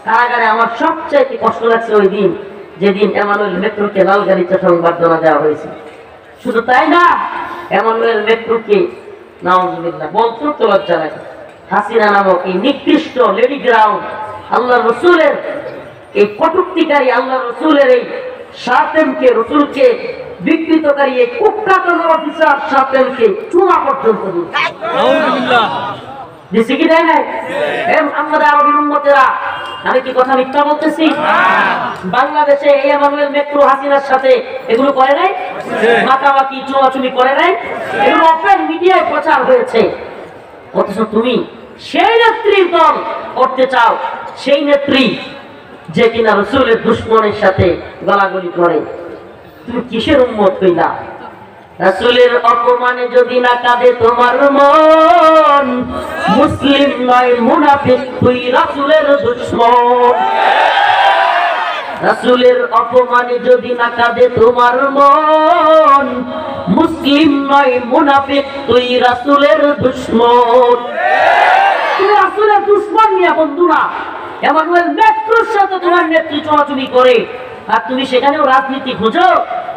কারাগারে আমার সবচাইতে কষ্ট লাগছে ওই দিন, যেদিন এমানুয়েল ম্যাক্রোকে লাল গালিচা সংবর্ধনা দেওয়া হয়েছে। শুধু তাই না, এমানুয়েল ম্যাক্রোকে নাউজুবিল্লাহ বলতে তো লজ্জা লাগে, হাসিনা নামক এই নিকৃষ্ট লেডি গ্রাউন্ড আল্লাহ রসুলের এই কটূক্তিকারী, আল্লাহ রসুলের এই শাতেমকে, রসুলকে বিকৃতকারী এই কুখ্যাত অফিসার শাতেমকে চুমা পর্যন্ত দিচ্ছে কি দেয় নাই? আমাদের আরবি উম্মতেরা, আমি কি কথা মিথ্যা বলতেছি? বাংলাদেশে এই এমানুয়েল ম্যাক্রো হাসিনার সাথে এগুলো করে নাই, মাতামাতি চুমাচুমি করে নাই, এগুলো ওপেন মিডিয়ায় প্রচার হয়েছে। অথচ তুমি সেই নেত্রীর দল করতে চাও, সেই নেত্রী যে কিনা রসুলের দুশ্মনের সাথে গলাগলি করে। তুমি কিসের উম্মত হইলা? রাসূলের অপমানে যদি না কাঁদে তোমার মন, মুসলিম নয় মুনাফিক, তুই রাসূলের দুশমন। রাসূলের অপমানে যদি না কাঁদে তোমার মন, মুসলিম নয় মুনাফিক, তুই রাসূলের দুশমন। তুমি রাসূলের দুশমন নিয়ে বন্ধু না। এমানুয়েল ম্যাক্রোর সাথে তোমার নেত্রী চুমাচুমি করে, আর তুমি সেখানেও রাজনীতি খুঁজো।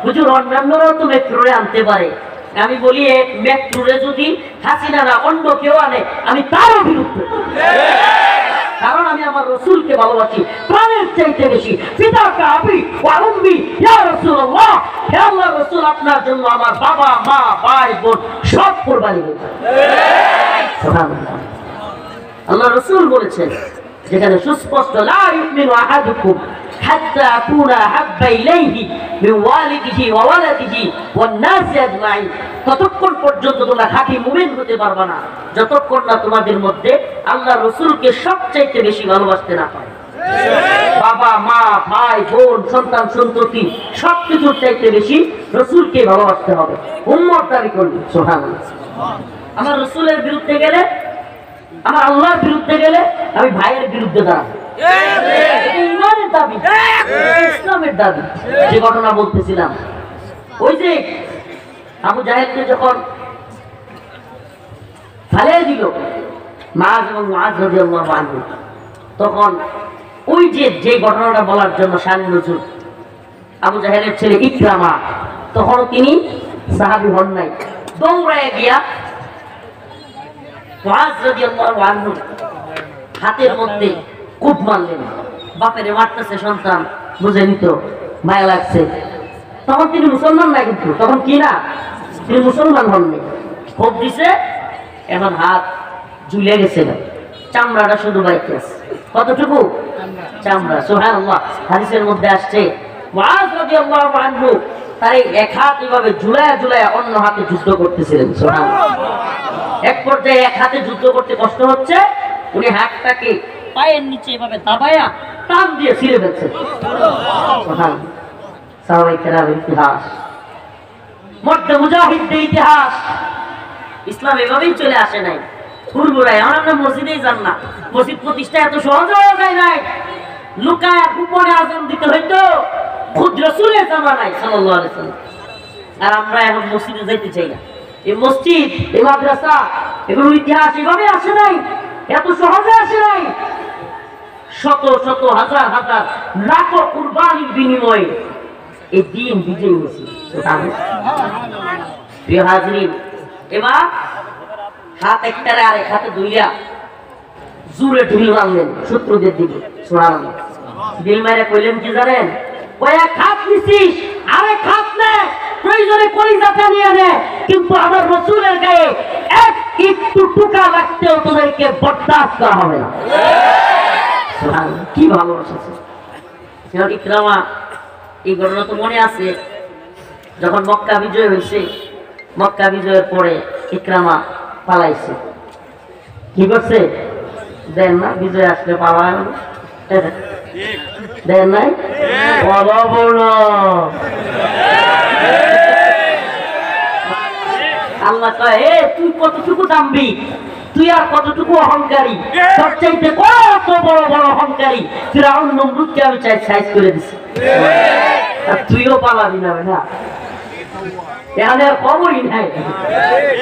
হুজুর, অন্যান্যরাও তো মেট্রোরে আনতে পারে। আমি বলি, মেট্রোরে যদি হাসিনা না অন্য কেউ আনে, আমি তারও বিরুদ্ধে, কারণ আমি আমার রসুলকে ভালোবাসি প্রাণের চাইতে বেশি। পিতাকা আবি ওয়া উম্মি ইয়া রাসূলুল্লাহ, হে আল্লাহর রাসূল, আপনার জন্য আমার বাবা, মা, ভাই, বোন সব কুরবানি দেব। সুবহানাল্লাহ। আল্লাহ রাসূল বলেছেন, যেখানে সুস্পষ্ট, লা ইউমিনু আহাদুকুম হাত্তা আকুনা হাব্বা ইলাইহি মিন ওয়ালিদিহি ওয়া ওয়ালাদিহি ওয়ান নাসি আজমাইন, ততক্ষণ পর্যন্ত তোমরা খাঁটি মুমিন হতে পারবে না যতক্ষণ না তোমাদের মধ্যে আল্লাহর রাসূলকে সবচাইতে বেশি ভালোবাসতে না পারে। বাবা, মা, ভাই, বোন, সন্তান, সন্ততি সবকিছুর চাইতে বেশি রাসূলকে ভালোবাসতে হবে। উম্মত দাবি করবে। সুবহানাল্লাহ। আমার রাসূলের বিরুদ্ধে গেলে, আমার আল্লাহর বিরুদ্ধে গেলে আমি ভাইয়ের বিরুদ্ধে দাঁড়াবো। ইমানের দাবি, ইসলামের দাবি। যে ঘটনা বলতেছিলাম, ওই যে আবু জাহেলকে যখন ফালিয়ে দিল মাআজ এবং মুআজ রাদিয়াল্লাহু আনহু, তখন ওই যে ঘটনাটা বলার জন্য শানে নজুল আবু জাহেলের ছেলে ইকরামা, তখন তিনি সাহাবী হন নাই, দৌড়ায় গিয়া মুআজ রাদিয়াল্লাহু আনহু হাতের মধ্যে কূপ মারলেন। বাপেরে মারতেছে সন্তান, বুঝে নিত, মায়া লাগছে। তখন তিনি মুসলমান না, কিন্তু তখন কি না, তিনি মুসলমান হননি। কোপ দিছে, এখন হাত ঝুলে গেছে, চামড়াটা শুধু বাইতে আছে। কতটুকু চামড়া? সুবহানাল্লাহ। হাদিসের মধ্যে আসছে মুআজ রাদিয়াল্লাহু আনহু তার এক হাত এভাবে ঝুলায়া ঝুলায়া অন্য হাতে যুদ্ধ করতেছিলেন। সুবহানাল্লাহ। এক পর্যায়ে এক হাতে যুদ্ধ করতে কষ্ট হচ্ছে, উনি হাতটাকে পায়ের নিচে এভাবে দাবায়া টান দিয়ে ছিঁড়ে ফেলছেন। সুবহানাল্লাহ। সাহাবায়ে কেরামের ইতিহাস, মধ্যে মুজাহিদদের ইতিহাস। ইসলাম এভাবেই চলে আসে নাই হুড়মুড়ায়। আমরা মসজিদেই যান না, মসজিদ প্রতিষ্ঠা এত সহজ হয়ে যায় নাই। লুকায় গোপনে আযান দিতে হইতো খুদ রাসূলের জামানায় সাল্লাল্লাহু আলাইহি ওয়াসাল্লাম। আর আমরা এখন মসজিদে যাইতে চাই না। এই মসজিদ, এই মাদ্রাসা, এগুলো ইতিহাস এভাবে আসে নাই, এত সহজে আসে নাই। শত শত হাজার হাজার লাখো কুরবানির বিনিময়ে এই দিন বিজয়ী হয়েছে। প্রিয় হাজরিন, এবার হাত একটারে আরেক হাতে দুইয়া জোরে ঢিল মারলেন শত্রুদের দিকে। সুবহানাল্লাহ। ঢিল মাইরা কইলেন কি জানেন? কয়েক হাত নিছিস, আরেক হাত নে, প্রয়োজনে কলিজাটা নিয়ে নে, কিন্তু আমার রাসূলের গায়ে এক একটু টুকা লাগতেও তোদেরকে বরদাস্ত করা হবে না। সুবহানাল্লাহ। কি ভালোবাসা! ইকরামা, এই ঘটনা তো মনে আছে, যখন মক্কা বিজয় হয়েছে, মক্কা বিজয়ের পরে ইকরামা পালাইছে। কি করছে? দেন না, বিজয় আসলে পালায় দেন নাই, আল্লাহ কয়, এ তুই কতটুকু দাম্বি, তুই আর কতটুকু অহংকারী, তোর চাইতে কত বড় বড় অহংকারী ফিরআউন নমরুদকে আমি সাইজ করে দিছি, আর তুইও পালাবি না। না, এখানে খবরই নাই,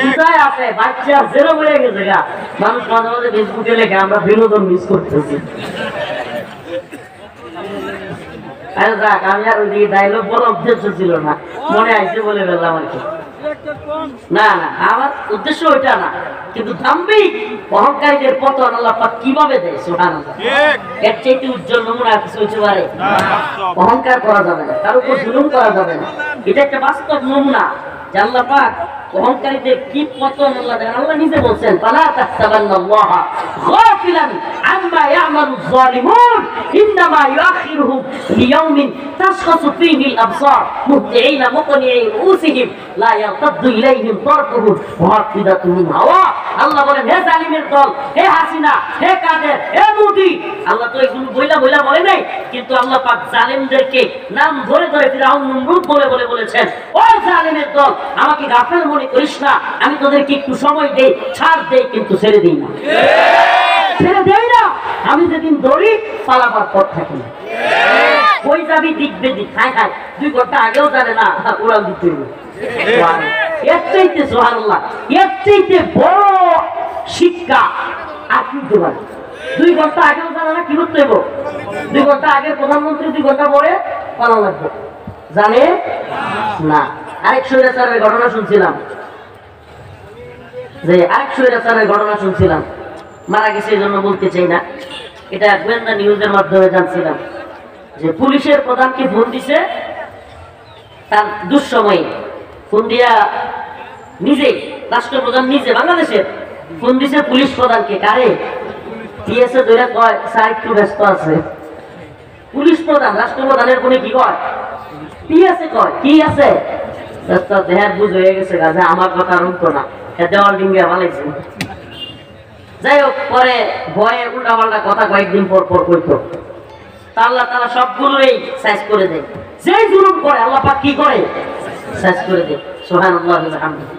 কোথায় আছে বাচ্চা জেরো হয়ে গেছে গা। মানুষ মাঝে মাঝে ফেসবুকে লেখে আমরা বিনোদন মিস করতেছি। আমি আর ওই ডায়লগ বড় উদ্দেশ্য ছিল না, মনে আইসে বলে ফেললাম আর কি। না না, আমার উদ্দেশ্য ওইটা না, কিন্তু দাম্ভিক অহংকারীদের পতন আল্লাহ পাক কিভাবে দেয়। সুবহানাল্লাহ। এর চাইতে উজ্জ্বল নমুনা কিছু হইতে পারে? অহংকার করা যাবে না, কারো উপর জুলুম করা যাবে না। এটা একটা বাস্তব নমুনা যে আল্লাহ পাক অহংকারীদের কি পতন আল্লাহ দেন। আল্লাহ নিজে বলছেন, ফালা তাহসাবান্নাল্লাহা গাফিলান আম্মা ইয়ামালুয যালিমুন ইন্নামা ইউআখিরুহুম লিয়াউমিন তাশখাসু ফীহিল আবসার মুহতিঈনা মুকনিঈ রুউসিহিম লা ইয়ারতাদ্দু ইলাইহিম তারকুহুম ওয়া আফিদাতুহুম মিন হাওয়া। আল্লাহ বলেন, হে জালিমের দল, হে হাসিনা, হে কাদের, হে মোদি। আল্লাহ তো এগুলো বইলা বইলা বলে নাই, কিন্তু আল্লাহ পাক জালিমদেরকে নাম ধরে ধরে ফিরআউন নমরুদ বলে বলে বলেছেন, ও জালিমের দল, আমাকে গাফেল মনে করিস না, আমি তোদেরকে একটু সময় দেই, ছাড় দেই, কিন্তু ছেড়ে দিই না, ছেড়ে দেই না। আমি যেদিন ধরি পালাবার পথ থাকি না। ওই যাবি দিক বেদিক, খায় খায় 2 ঘন্টা আগেও জানে না উড়াল দিতে হবে। এর চাইতে সুবহানাল্লাহ, এর চাইতে বড় শিক্ষা আর কি দিতে পারে? 2 ঘন্টা আগেও জানে না কি করতে হবে। 2 ঘন্টা আগে প্রধানমন্ত্রী 2 ঘন্টা পরে পালা লাগবে, জানে না। আরেক স্বৈরাচারের ঘটনা শুনছিলাম, যে আরেক স্বৈরাচারের ঘটনা শুনছিলাম, মারা গেছে এই জন্য বলতে চাই না, এটা গোয়েন্দা নিউজের মাধ্যমে জানছিলাম যে পুলিশের প্রধানকে ফোন দিছে, তার দুঃসময়ে ফোন দিয়া নিজে, রাষ্ট্রপ্রধান নিজে বাংলাদেশের ফোন দিছে পুলিশ প্রধানকে। কারে? পিএসএ ধরে কয়, স্যার একটু ব্যস্ত আছে। পুলিশ প্রধান রাষ্ট্রপ্রধানের ফোনে কি কয়? পিএসএ কয়, কি আছে? দেহার বুঝ হয়ে গেছে গাছে, আমার কথা রুখতো না, দেওয়াল ডিঙ্গিয়া ভালাইছে। যাই হোক, পরে ভয়ে উল্টা পাল্টা কথা কয়েকদিন পর পর কইতো। আল্লাহ তাআলা সবগুলোই সাইজ করে দেয়। যেই জুলুম করে আল্লাহ পাক কি করে? সাইজ করে দেয়। সুবহানাল্লাহি ওয়া বিহামদিহি।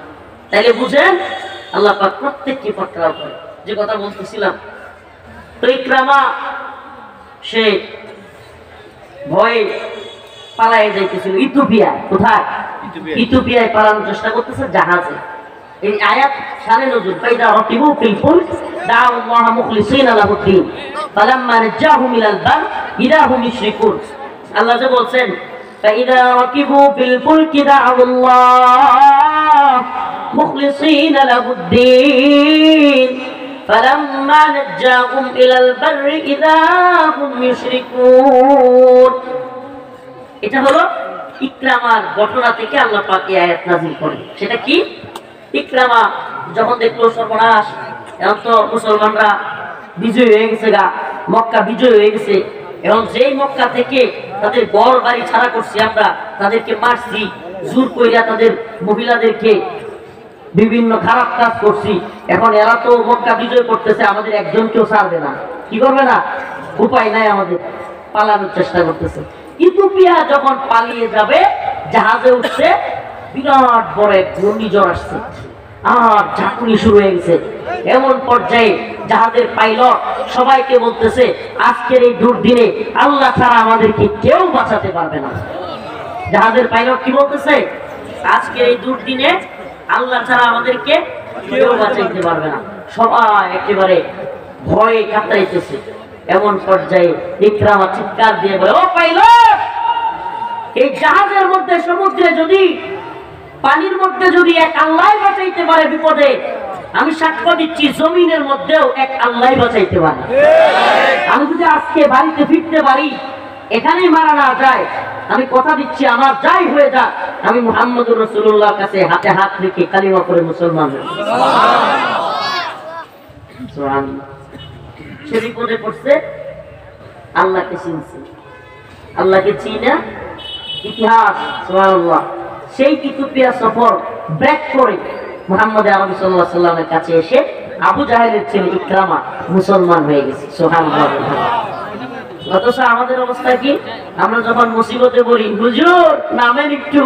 তাইলে বুঝেন আল্লাহ পাক প্রত্যেককে পাকড়াও করে। যে কথা বলতেছিলাম, তো ইকরামা সে ভয়ে পালায়ে যাইতেছিল ইথিওপিয়া। কোথায়? ইথিওপিয়ায় পালানোর চেষ্টা করতেছে জাহাজে। এই আয়াত শানে নজুল, ফাইদা রাকিবু ফিল ফুলক দাউ আল্লাহ মুখলিসিনা লাহুদ্দিন ফালাম্মা নাজাহুম ইলাল বার ইদা হুম ইশরিকুন। আল্লাহ যে বলছেন, ফাইদা রাকিবু ফিল ফুলক দাউ আল্লাহ مخلصين له الدين فلما نجاهم إلى البر إذا هم يشركون এটা হলো ইকরামার ঘটনা থেকে আল্লাহ পাক এই আয়াত নাযিল করেন। সেটা কি? ইকরামা যখন দেখলো সর্বনাশ, এখন তো মুসলমানরা বিজয় হয়ে গেছে, মক্কা বিজয় হয়ে গেছে, এবং যেই মক্কা থেকে তাদের ঘর বাড়ি ছাড়া করছি আমরা, তাদেরকে মারছি, জোর কইরা তাদের মহিলাদেরকে বিভিন্ন খারাপ কাজ করছি, এখন এরা তো মক্কা বিজয় করতেছে, আমাদের একজনকেও ছাড়বে না, কি করবে না, উপায় নাই, আমাদের পালানোর চেষ্টা করতেছে। ইথিওপিয়া যখন পালিয়ে যাবে, জাহাজে উঠছে, বিরাট বড় এক ঘূর্ণিঝড় আসছে আর ঝাঁকুনি শুরু হয়ে গেছে। এমন পর্যায়ে জাহাজের পাইলট সবাইকে বলতেছে, আজকের এই দুর্দিনে আল্লাহ ছাড়া আমাদেরকে কেউ বাঁচাতে পারবে না। জাহাজের পাইলট কি বলতেছে? আজকের এই দুর্দিনে আল্লাহ ছাড়া আমাদেরকে কেউ বাঁচাইতে পারবে না। সবাই একেবারে ভয়ে কাতরাইতেছে। এমন পর্যায়ে ইকরামা চিৎকার দিয়ে বলে, ও পাইলট, এই জাহাজের মধ্যে, সমুদ্রে যদি, পানির মধ্যে যদি এক আল্লাহ বাঁচাইতে পারে বিপদে, আমি সাক্ষ্য দিচ্ছি জমিনের মধ্যেও এক আল্লাহ বাঁচাইতে পারে। আমি যদি আজকে বাড়িতে ফিরতে পারি, এখানেই মারা না যায়, আমি কথা দিচ্ছি আমার যাই হয়ে যাক, আমি মুহাম্মদুর রাসূলুল্লাহর কাছে হাতে হাত রেখে কালিমা পড়ে মুসলমান হই। সুবহানাল্লাহ। সে বিপদে পড়ছে, আল্লাহকে চিনছে, আল্লাহকে চিনা ইতিহাস। সুবহানাল্লাহ। সেই ইথিওপিয়া সফর ব্রেক করে মুহাম্মদ আরবি সাল্লাল্লাহু আলাইহি সাল্লামের কাছে এসে আবু জাহেলের ছেলে ইকরামা মুসলমান হয়ে গেছে। সুবহানাল্লাহ। অথচ আমাদের অবস্থা কি? আমরা যখন মুসিবতে বলি, হুজুর নামেন, একটু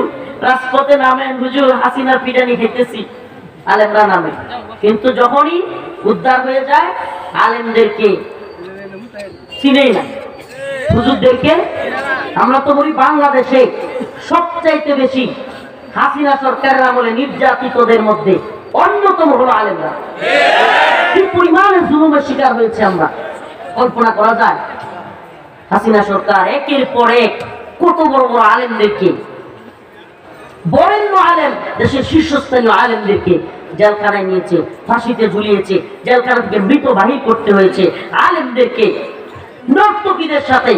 রাজপথে নামেন, হুজুর হাসিনার পিটানি খেতেছি, আলেমরা নামে। কিন্তু যখনই উদ্ধার হয়ে যায়, আলেমদেরকে চিনেই না, হুজুরদেরকে। আমরা তো বলি বাংলাদেশে সবচাইতে বেশি হাসিনা সরকারের আমলে নির্যাতিতদের মধ্যে অন্যতম হলো আলেমরা। কি পরিমাণের জুলুমের শিকার হয়েছে আমরা কল্পনা করা যায়। হাসিনা সরকার একের পর এক কত বড় বড় আলেমদেরকে, বরেণ্য আলেম, দেশের শীর্ষস্থানীয় আলেমদেরকে জেলখানায় নিয়েছে, ফাঁসিতে ঝুলিয়েছে, জেলখানা থেকে মৃত বাহির করতে হয়েছে। আলেমদেরকে নর্তকীদের সাথে,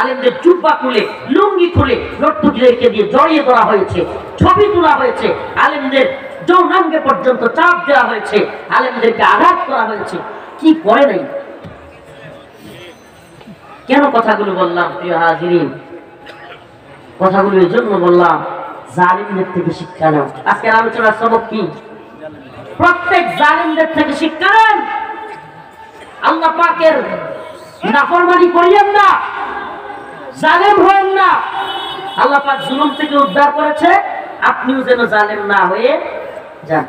আলেমদের জুব্বা খুলে, লুঙ্গি খুলে নর্তকীদেরকে দিয়ে জড়িয়ে ধরা হয়েছে, ছবি তোলা হয়েছে, আলেমদের যৌনাঙ্গে পর্যন্ত চাপ দেওয়া হয়েছে, আলেমদেরকে আঘাত করা হয়েছে। কি করে নাই? কেন কথাগুলো বললাম প্রিয় হাজিরিন? কথাগুলো এই জন্য বললাম, জালিমদের থেকে শিক্ষা নাও। আজকের আলোচনার সবক কি? প্রত্যেক জালিমদের থেকে শিক্ষা নেন। আল্লাহ পাকের নাফরমানি করিয়েন না, জালেম হয়েন না। আল্লাহ পাক জুলুম থেকে উদ্ধার করেছে, আপনিও যেন জালেম না হয়ে যান।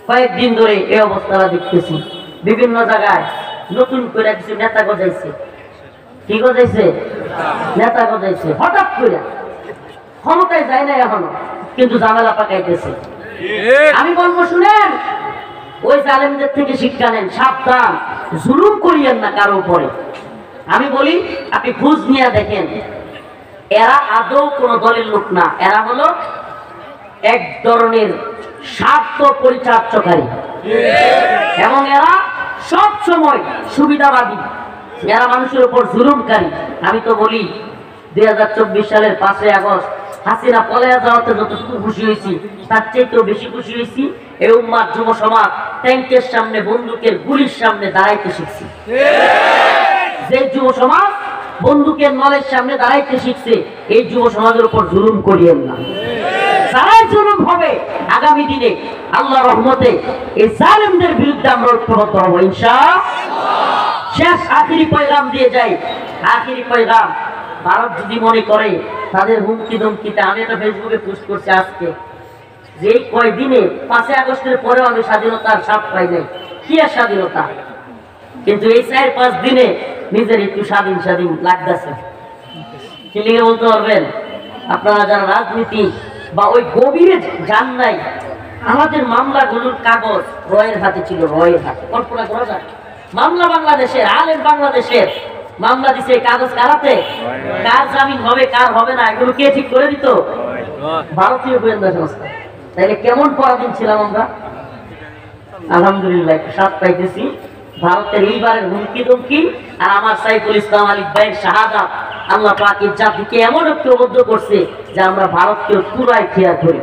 কয়েকদিন ধরে এই অবস্থাটা দেখতেছি, বিভিন্ন জায়গায় নতুন করে কিছু নেতা গজাইছে। কি গজাইছে? নেতা গজাইছে। হঠাৎ করে ক্ষমতায় যায় না এখনো, কিন্তু ঝামেলা পাকাইতেছে। আমি বলবো, শুনেন, ওই জালেমদের থেকে শিক্ষা নেন, সাবধান, জুলুম করিয়েন না কারো উপরে। আমি বলি, আপনি খোঁজ নিয়ে দেখেন, এরা আদৌ কোনো দলের লোক না, এরা হলো এক ধরনের স্বার্থ পরিচার্যকারী, এবং এরা সব সময় সুবিধাবাদী, এরা মানুষের উপর জুলুমকারী। আমি তো বলি, 2024 সালের 5ই আগস্ট হাসিনা পলায়া যাওয়াতে যতটুকু খুশি হয়েছি, তার চাইতেও বেশি খুশি হয়েছি এই উম্মার যুব সমাজ ট্যাঙ্কের সামনে, বন্দুকের গুলির সামনে দাঁড়াইতে শিখছি। যে যুব সমাজ বন্দুকের নলের সামনে দাঁড়াইতে শিখছে, এই যুব সমাজের উপর জুলুম করিয়েন না। যারাই জুলুম হবে আগামী দিনে আল্লাহর রহমতে এই জালেমদের বিরুদ্ধে আমরা ঐক্যবদ্ধ হব ইনশাআল্লাহ। শেষ আখিরি পয়গাম দিয়ে যাই, আখিরি পয়গাম। ভারত যদি মনে করে তাদের হুমকি ধমকিতে, আমি এটা ফেসবুকে পোস্ট করছি আজকে, যে কয়দিনে 5ই আগস্টের পরেও আমি স্বাধীনতার স্বাদ পাই নাই। কি আর স্বাধীনতা? কিন্তু এই 4-5 দিনে নিজের একটু স্বাধীন স্বাধীন লাগতেছে। কি লিখে বলতে পারবেন? আপনারা যারা রাজনীতি বা ওই গভীরে যান নাই, আমাদের মামলাগুলোর কাগজ রয়ের হাতে ছিল, রয়ের হাতে। কল্পনা করা যায়? মামলা বাংলাদেশের, আলেম বাংলাদেশের, মামলা দিছে, কাগজ কারাতে, কার জামিন হবে কার হবে না, এগুলো কে ঠিক করে দিত? ভারতীয় গোয়েন্দা সংস্থা। তাহলে কেমন পরাধীন ছিলাম আমরা? আলহামদুলিল্লাহ সাথ পাইতেছি। ভারতের এইবারের হুমকি ধমকি আর আমার সাইফুল ইসলাম আলী ভাইয়ের শাহাদাত আল্লাহ পাক এই জাতিকে এমন ঐক্যবদ্ধ করছে যে আমরা ভারতকে পুরাই খেয়াল করি।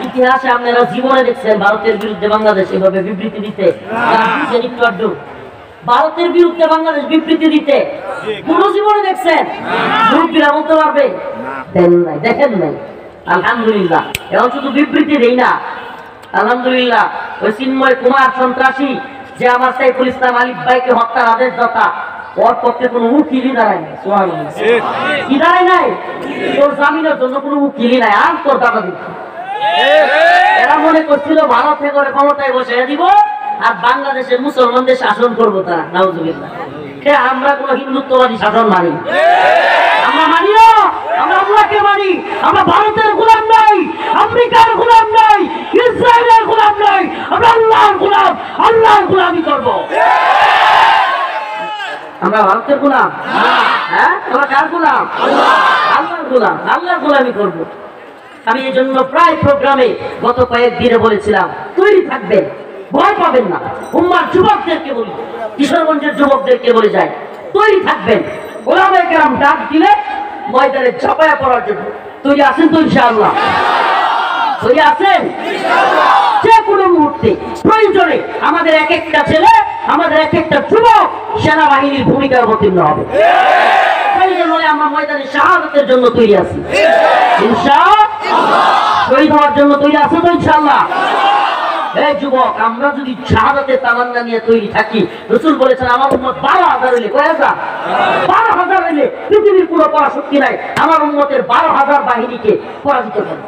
ইতিহাসে আপনারা জীবনে দেখছেন ভারতের বিরুদ্ধে বাংলাদেশ এভাবে বিবৃতি দিতে? ভারতের বিরুদ্ধে বাংলাদেশ বিবৃতি দিতে কোন জীবনে দেখছেন? মুরব্বীরা বলতে পারবে? দেন নাই, দেখেন নাই। আলহামদুলিল্লাহ এখন শুধু বিবৃতি দেই না, আলহামদুলিল্লাহ ওই চিন্ময় কুমার সন্ত্রাসী যে আমার সাইফুল ইসলাম আলী ভাইকে হত্যার আদেশ দাতা, ওর পক্ষে কোনো উকিলই দাঁড়ায় নাই। কি দাঁড়ায় নাই? তোর জামিনের জন্য কোনো উকিলই নাই। আর তোর দাদা দিচ্ছি এরা মনে করছিল ভারতে করে ক্ষমতায় বসে দিব আর বাংলাদেশের মুসলমানদের শাসন করবো তারা। নাউজুবিল্লাহ। আমরা কোন হিন্দুত্ববাদী শাসন মানি? আমরা মানিও, আমরা আল্লাহকে মানি। আমরা ভারতের গোলাম নাই, আমেরিকার গোলাম নাই, ইসরায়েলের গোলাম নাই। আমরা আল্লাহর গোলাম, আল্লাহর গোলামি করব। আমরা ভারতের গোলাম? হ্যাঁ, আমরা কার গোলাম? আল্লাহর গোলাম, আল্লাহর গোলামি করব। আমি এই জন্য প্রায় প্রোগ্রামে গত কয়েকদিনে বলেছিলাম তৈরি থাকবেন, ভয় পাবেন না। উম্মার যুবকদেরকে বলি, কিশোরগঞ্জের যুবকদেরকে বলে যায় তৈরি থাকবেন। ওলামায়ে কেরাম ডাক দিলে ময়দানে ঝাঁপায়া পড়ার জন্য তৈরি আছেন তো? ইনশাআল্লাহ তৈরি আছেন? যে কোনো মুহূর্তে প্রয়োজনে আমাদের এক একটা ছেলে, আমাদের এক একটা যুবক সেনাবাহিনীর ভূমিকায় অবতীর্ণ হবে। প্রয়োজন হলে আমরা ময়দানে শাহাদাতের জন্য তৈরি আছি ইনশাআল্লাহ। শহীদ হওয়ার জন্য তৈরি আছে তো ইনশাআল্লাহ? এই যুবক, আমরা যদি শাহাদাতের তামান্না নিয়ে তৈরি থাকি, রাসূল বলেছেন আমার উম্মত 12,000 হইলে, কয় হাজার? 12,000 হইলে পৃথিবীর পুরো পরাশক্তি নাই আমার উম্মতের 12,000 বাহিনীকে পরাজিত করে।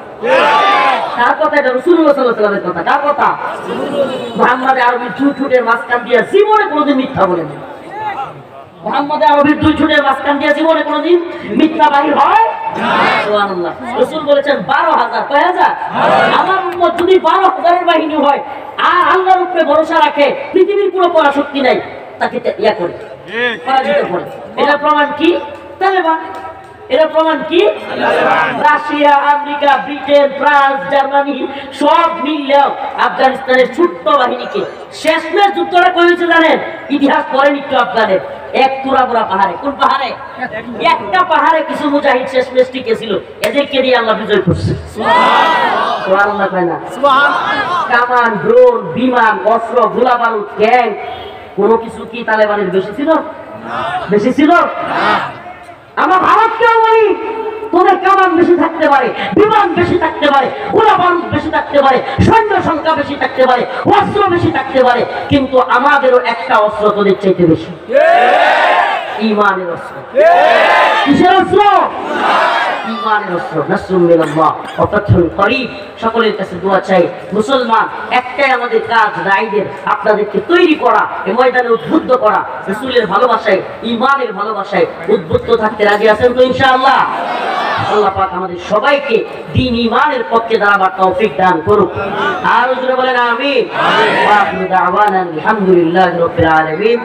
কার কথা এটা? রাসূলুল্লাহ সাল্লাল্লাহু আলাইহি ওয়াসাল্লামের কথা। কার কথা? মুহাম্মদ আরবির দুই ঠোঁটের মাঝখান দিয়ে জীবনে কোনোদিন মিথ্যা বলেন না। মুহাম্মদ আরবির দুই ঠোঁটের মাঝখান দিয়ে জীবনে কোনোদিন মিথ্যা বাহির হয়? সুবহানাল্লাহ। রাসূল বলেছেন 12,000, কয় হাজার? আমার উম্মত যদি 12,000 বাহিনী হয় আর আল্লাহর উপরে ভরসা রাখে, পৃথিবীর কোনো পরাশক্তি নাই তাকে ইয়া করে পরাজিত করে। এটা প্রমাণ কি? তালেবান। এটা প্রমাণ কি? Russia, America, Britain, France, Germany সব মিললেও আফগানিস্তানের ছোট্ট বাহিনীকে শেষমেশ যুদ্ধটা করেছে জানেন? ইতিহাস পড়েন একটু আফগানের এক তুরাবুরা পাহাড়ে। কোন পাহাড়ে? একটা পাহাড়ে কিছু মুজাহিদ শেষমেশ টিকেছিল, এদেরকে দিয়ে আল্লাহ বিজয় করছে। সুবহানাল্লাহ কয় না? কামান, ড্রোন, বিমান, অস্ত্র, গোলা বারুদ, গ্যাং কোনো কিছু কি তালেবানের বেশি ছিল? বেশি ছিল? আমরা ভারতকেও বলি তোদের কামান বেশি থাকতে পারে, বিমান বেশি থাকতে পারে, গোলা বারুদ বেশি থাকতে পারে, সৈন্য সংখ্যা বেশি থাকতে পারে, অস্ত্র বেশি থাকতে পারে, কিন্তু আমাদেরও একটা অস্ত্র তোদের চাইতে বেশি, ঈমানের অস্ত্র। কিসের অস্ত্র? ঈমানের অস্ত্র। নাসরুম মিনাল্লাহ ওয়া ফাতহুন করিব। সকলের কাছে দোয়া চাই। মুসলমান একটাই আমাদের কাজ, রাইদের আপনাদেরকে তৈরি করা, এই ময়দানে উদ্বুদ্ধ করা, রাসূলের ভালোবাসায়, ঈমানের ভালোবাসায় উদ্বুদ্ধ থাকতে রাজি আছেন তো ইনশাআল্লাহ? আল্লাহ পাক আমাদের সবাইকে দ্বীন ঈমানের পক্ষে দাঁড়াবার তৌফিক দান করুক। আর জোরে বলেন আমিন। ওয়া আখিরু দাওয়ানা আলহামদুলিল্লাহি রাব্বিল আলামিন।